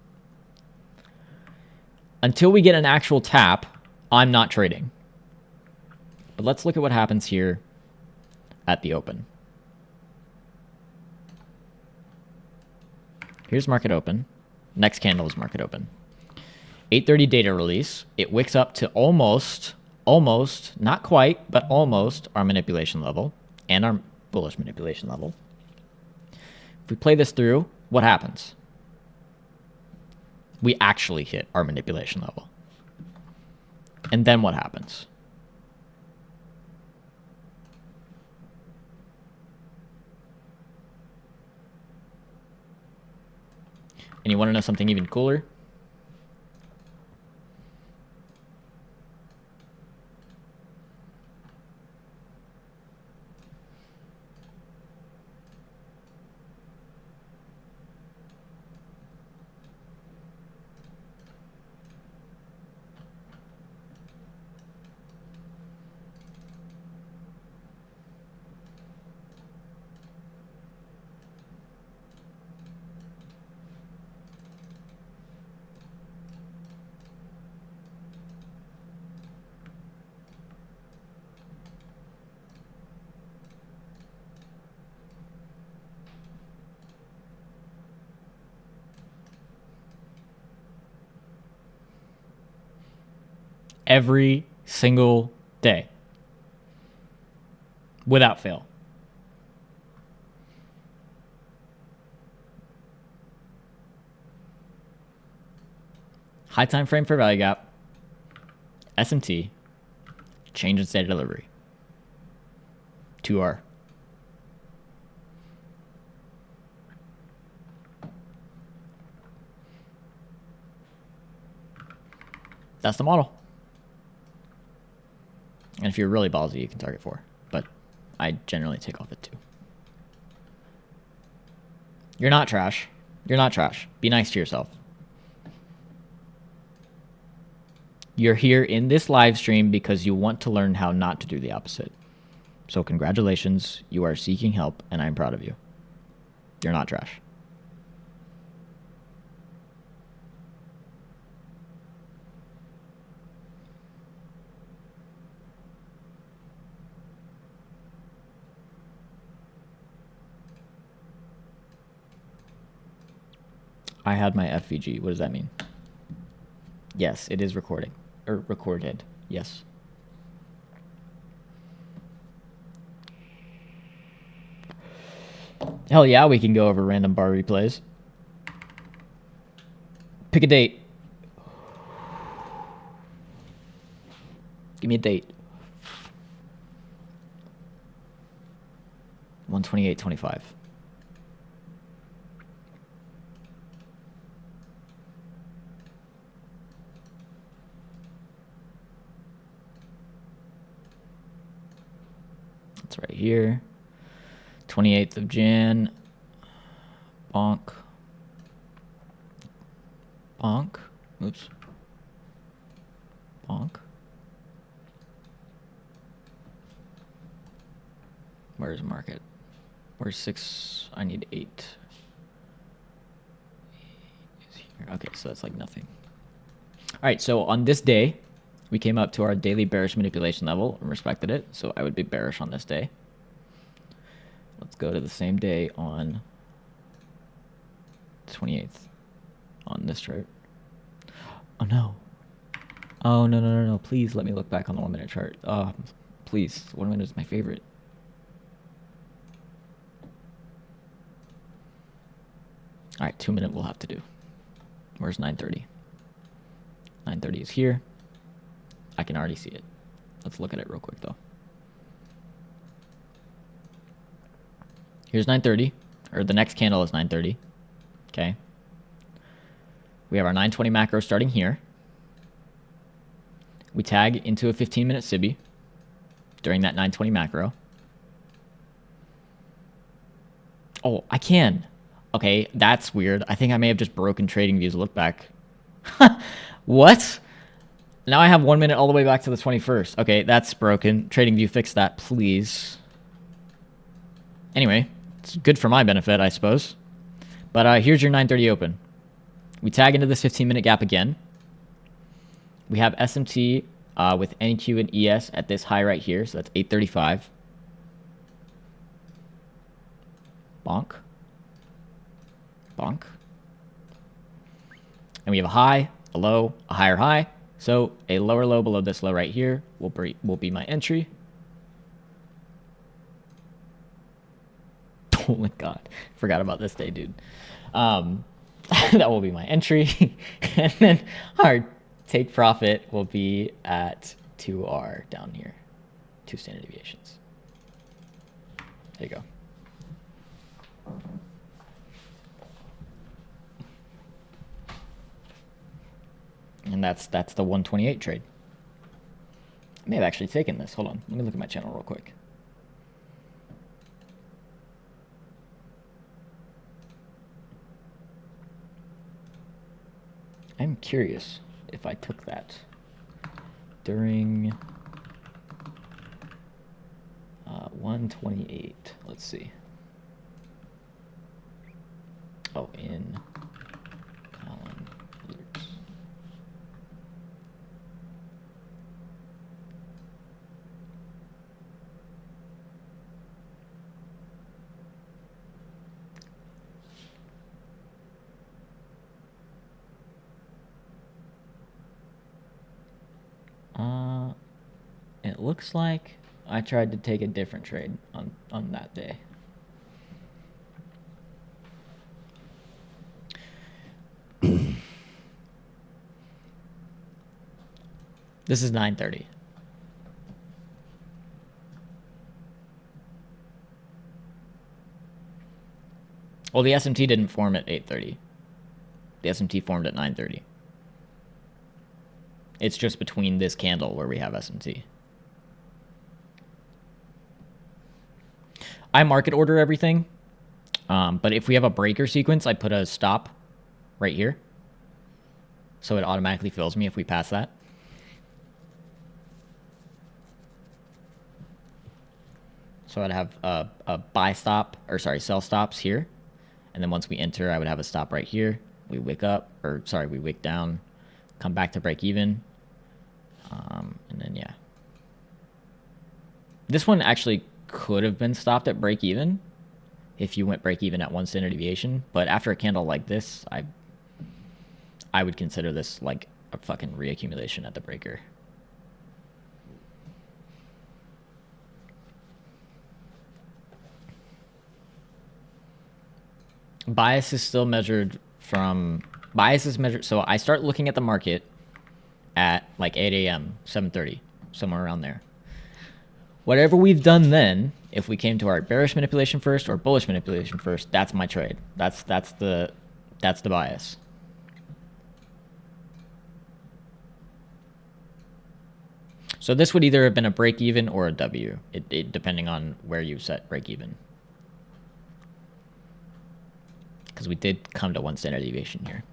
Until we get an actual tap, I'm not trading. But let's look at what happens here at the open. Here's market open. Next candle is market open. 8:30 data release. It wicks up to almost, not quite, but almost our manipulation level and our bullish manipulation level. If we play this through, what happens? We actually hit our manipulation level. And then what happens? And you want to know something even cooler? Every single day. Without fail. High time frame for value gap. SMT. Change in state of delivery. 2R. That's the model. And if you're really ballsy, you can target 4. But I generally take off at 2. You're not trash. You're not trash. Be nice to yourself. You're here in this live stream because you want to learn how not to do the opposite. So congratulations. You are seeking help, and I'm proud of you. You're not trash. I had my FVG. What does that mean? Yes, it is recording. Or recorded. Yes. Hell yeah, we can go over random bar replays. Pick a date. Give me a date. 128.25. That's right here. 28th of Jan. Bonk. Bonk. Oops. Bonk. Where's market? Where's 6? I need 8. Okay, so that's like nothing. All right, so on this day, we came up to our daily bearish manipulation level and respected it. So I would be bearish on this day. Let's go to the same day on the 28th on this chart. Oh, no. Oh, no. Please let me look back on the 1 minute chart. Please. 1 minute is my favorite. All right, 2 minute we'll have to do. Where's 9:30? 9:30 is here. I can already see it. Let's look at it real quick, though. Here's 9:30, or the next candle is 9:30. Okay. We have our 9:20 macro starting here. We tag into a 15-minute SIBI during that 9:20 macro. Oh, I can. Okay, that's weird. I think I may have just broken TradingView's look back. What? Now I have 1 minute all the way back to the 21st. Okay, that's broken. TradingView, fix that, please. Anyway, it's good for my benefit, I suppose. But here's your 9:30 open. We tag into this 15-minute gap again. We have SMT with NQ and ES at this high right here, so that's 835. Bonk. Bonk. And we have a high, a low, a higher high. So a lower low below this low right here will be my entry. Oh my God. Forgot about this day, dude. That will be my entry. And then our take profit will be at 2R down here. 2 standard deviations. There you go. And that's the 128 trade. I may have actually taken this. Hold on. Let me look at my channel real quick. I'm curious if I took that during 128. Let's see. Oh, in Colin. It looks like I tried to take a different trade on that day. This is 9:30. Well, the SMT didn't form at 8:30. The SMT formed at 9:30. It's just between this candle where we have SMT. I market order everything, but if we have a breaker sequence, I put a stop right here. So it automatically fills me if we pass that. So I'd have a buy stop, or sorry, sell stops here. And then once we enter, I would have a stop right here. We wick up, or sorry, we wick down, come back to break even. And then, yeah. This one actually could have been stopped at break even if you went break even at 1 standard deviation. But after a candle like this, I I would consider this like a fucking reaccumulation at the breaker. Bias is still measured from, bias is measured, so I start looking at the market at like 8 a.m., 7:30, somewhere around there. Whatever we've done then, if we came to our bearish manipulation first or bullish manipulation first, that's my trade. That's the bias. So this would either have been a break even or a W, depending on where you set break even. Because we did come to 1 standard deviation here.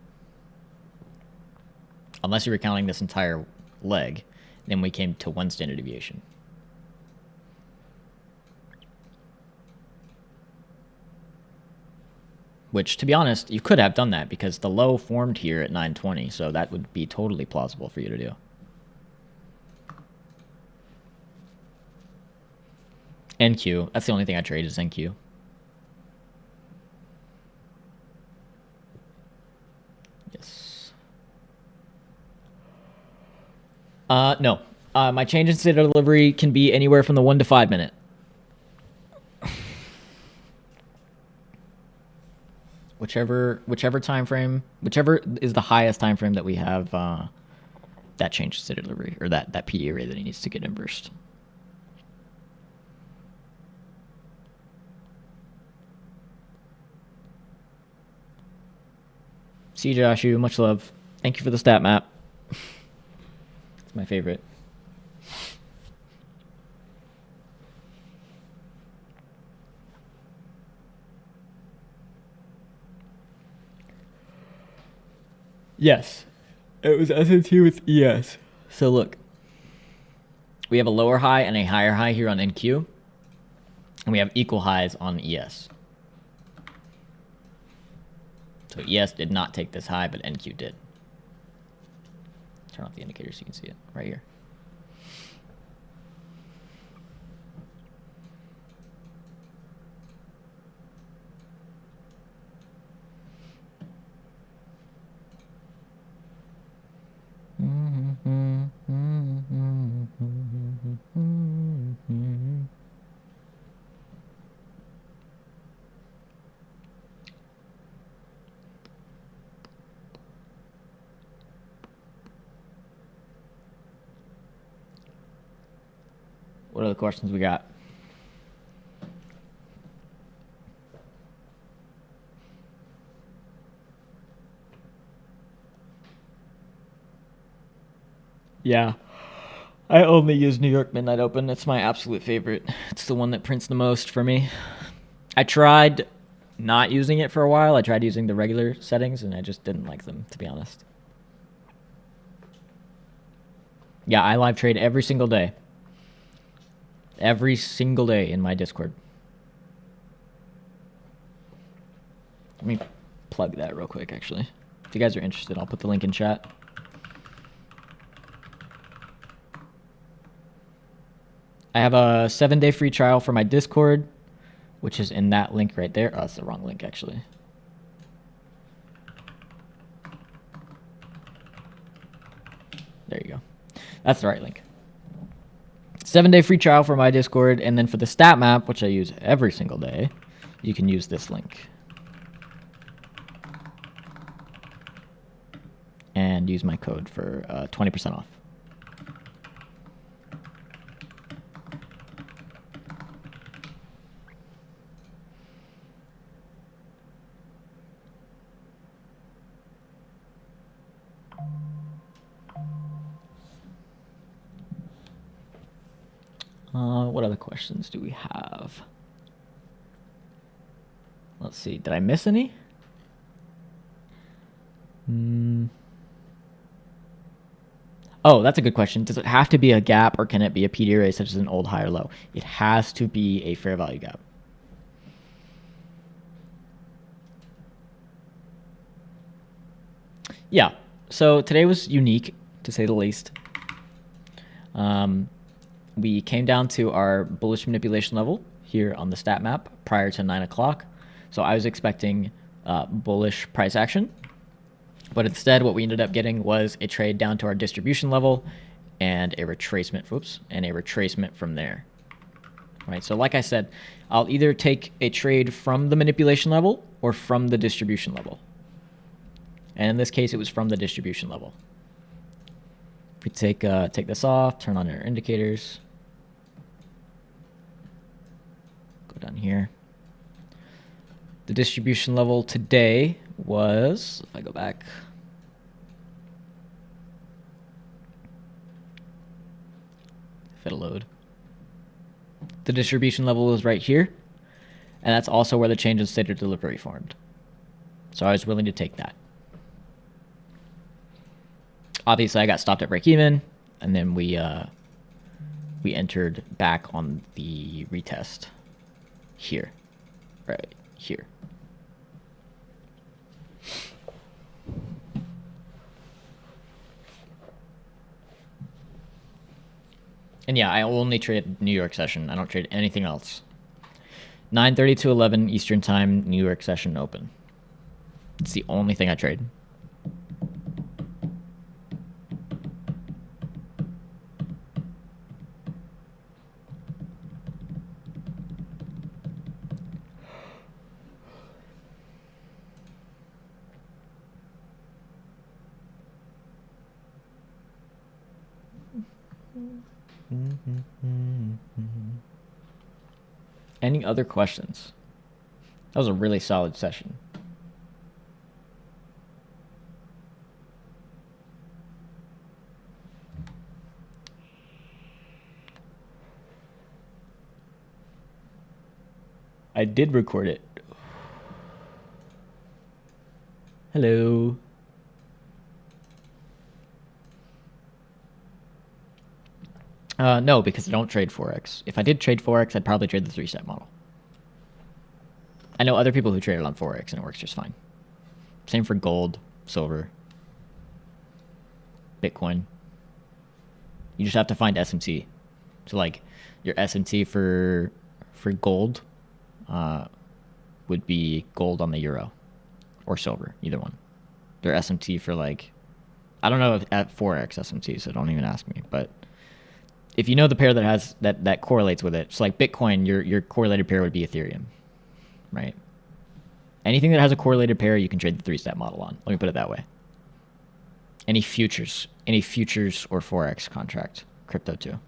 Unless you were counting this entire leg, then we came to 1 standard deviation. Which, to be honest, you could have done that because the low formed here at 920, so that would be totally plausible for you to do. NQ, that's the only thing I trade is NQ. Yes. No. My change in state of delivery can be anywhere from the 1 to 5 minute. Whichever time frame, whichever is the highest time frame that we have that change in state of delivery, or that PD array that he needs to get inversed. See Joshu, much love. Thank you for the stat map. It's my favorite. Yes, it was SNT with ES. So look, we have a lower high and a higher high here on NQ, and we have equal highs on ES. So ES did not take this high, but NQ did. Turn off the indicator so you can see it right here. What are the questions we got? Yeah. I only use New York Midnight Open. It's my absolute favorite. It's the one that prints the most for me. I tried not using it for a while. I tried using the regular settings, and I just didn't like them, to be honest. Yeah, I live trade every single day. Every single day in my Discord. Let me plug that real quick, actually. If you guys are interested, I'll put the link in chat. I have a 7-day free trial for my Discord, which is in that link right there. Oh, that's the wrong link, actually. There you go. That's the right link. 7-day free trial for my Discord, and then for the stat map, which I use every single day, you can use this link. And use my code for 20% off. What other questions do we have? Let's see. Did I miss any? Oh, that's a good question. Does it have to be a gap, or can it be a PD array such as an old high or low? It has to be a fair value gap. Yeah. So today was unique, to say the least. We came down to our bullish manipulation level here on the stat map prior to 9 o'clock. So I was expecting bullish price action. But instead, what we ended up getting was a trade down to our distribution level and a retracement, and a retracement from there. Right, so like I said, I'll either take a trade from the manipulation level or from the distribution level. And in this case, it was from the distribution level. If we take this off, turn on our indicators, go down here. The distribution level today was, if I go back, if it'll load, the distribution level was right here, and that's also where the change in state of delivery formed. So I was willing to take that. Obviously, I got stopped at break even, and then we entered back on the retest here, right here. And yeah, I only trade New York session. I don't trade anything else. 9:30 to 11 Eastern Time, New York session open. It's the only thing I trade. Any other questions? That was a really solid session. I did record it. Hello. No, because I don't trade Forex. If I did trade Forex, I'd probably trade the 3-step model. I know other people who traded on Forex, and it works just fine. Same for gold, silver, Bitcoin. You just have to find SMT. So, like, your SMT for gold would be gold on the euro or silver, either one. Their SMT for, like, I don't know if at Forex SMT, so don't even ask me, but if you know the pair that has that correlates with it, so like Bitcoin, your correlated pair would be Ethereum, right? Anything that has a correlated pair, you can trade the 3-step model on. Let me put it that way. Any futures or Forex contract, crypto too.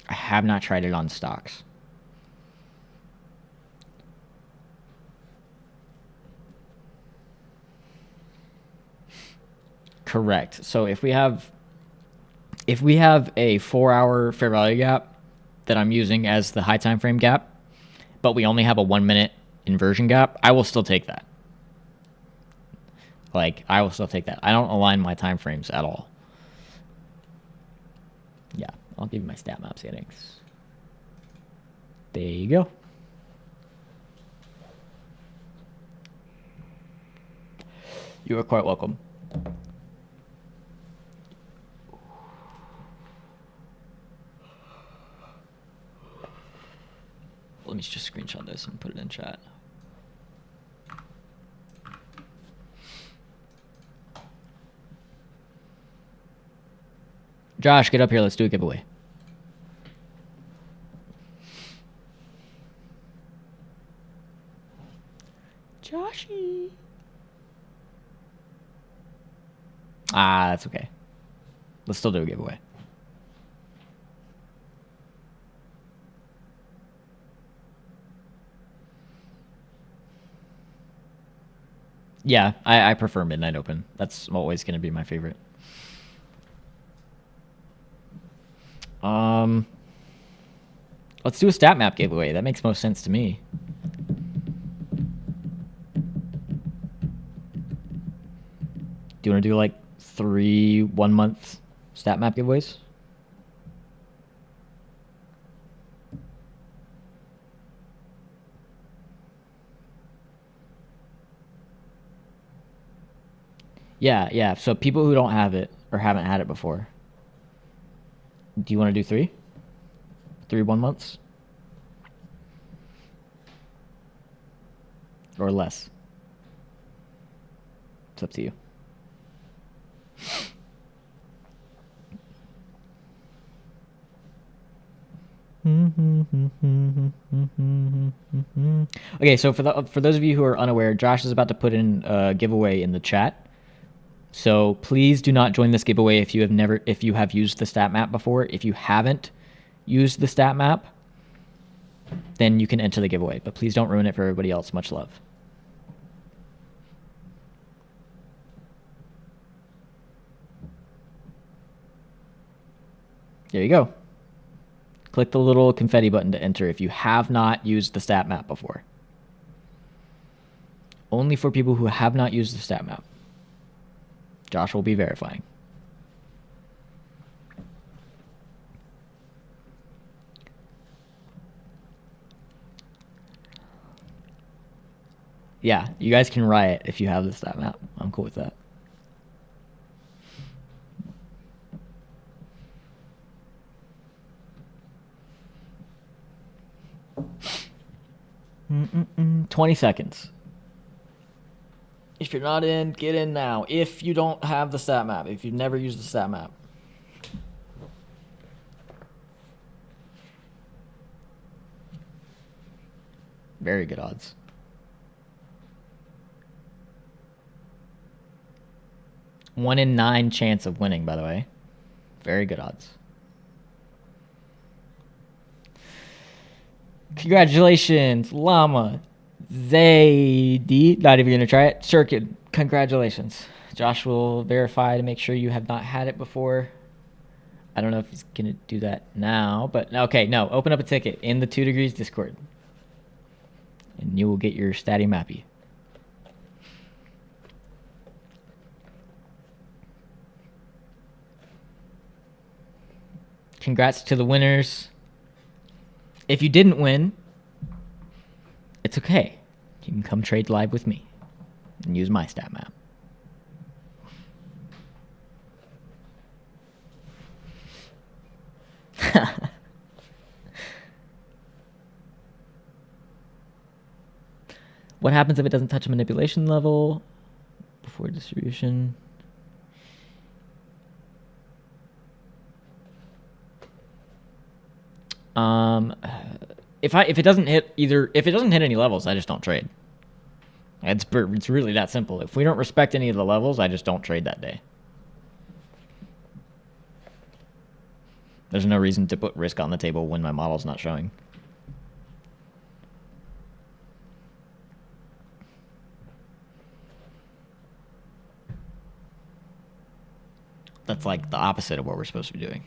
I have not tried it on stocks. Correct. So if we have a 4-hour fair value gap that I'm using as the high time frame gap, but we only have a 1-minute inversion gap, I will still take that. Like, I will still take that. I don't align my time frames at all. Yeah, I'll give you my stat map settings. There you go. You are quite welcome. Let me just screenshot this and put it in chat. Josh, get up here. Let's do a giveaway. Joshy. That's okay. Let's still do a giveaway. Yeah, I prefer midnight open. That's always going to be my favorite. Let's do a stat map giveaway. That makes most sense to me. Do you want to do like 3 1-month stat map giveaways? Yeah. So people who don't have it or haven't had it before. Do you want to do 3? 3 1-months? Or less? It's up to you. Okay, so for those of you who are unaware, Josh is about to put in a giveaway in the chat. So please do not join this giveaway if you have used the stat map before. If you haven't used the stat map, then you can enter the giveaway. But please don't ruin it for everybody else. Much love. There you go. Click the little confetti button to enter if you have not used the stat map before. Only for people who have not used the stat map. Josh will be verifying. Yeah, you guys can riot if you have the stat map. I'm cool with that. Mm-mm-mm. 20 seconds. If you're not in, get in now. If you don't have the stat map, if you've never used the stat map. Very good odds. One in 9 chance of winning, by the way. Very good odds. Congratulations, Llama. Zaidi, not even gonna try it. Circuit, congratulations. Josh will verify to make sure you have not had it before. I don't know if he's gonna do that now, but okay, no. Open up a ticket in the 2Degrees Discord, and you will get your statty mappy. Congrats to the winners. If you didn't win, it's okay. You can come trade live with me and use my stat map. What happens if it doesn't touch a manipulation level before distribution? If it doesn't hit any levels, I just don't trade. It's really that simple. If we don't respect any of the levels, I just don't trade that day. There's no reason to put risk on the table when my model's not showing. That's like the opposite of what we're supposed to be doing.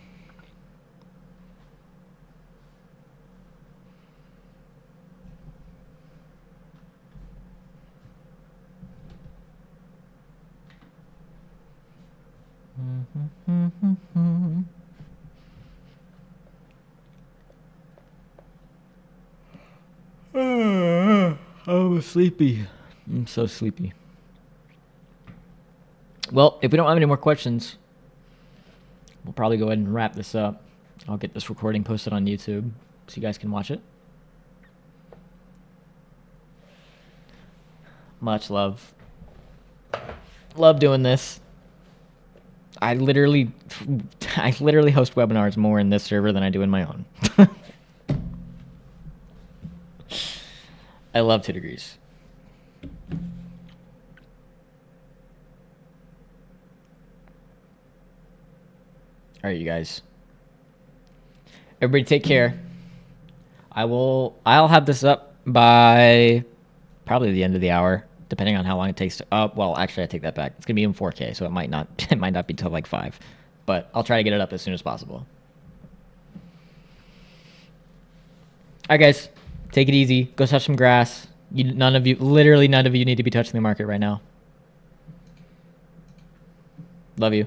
I'm sleepy. I'm so sleepy. Well, if we don't have any more questions, we'll probably go ahead and wrap this up. I'll get this recording posted on YouTube so you guys can watch it. Much love. Love doing this. I literally host webinars more in this server than I do in my own. I love Toodegrees. All right, you guys. Everybody take care. I'll have this up by probably the end of the hour, depending on how long it takes to well, actually I take that back. It's going to be in 4K, so it might not be till like 5. But I'll try to get it up as soon as possible. All right, guys. Take it easy. Go touch some grass. Literally none of you need to be touching the market right now. Love you.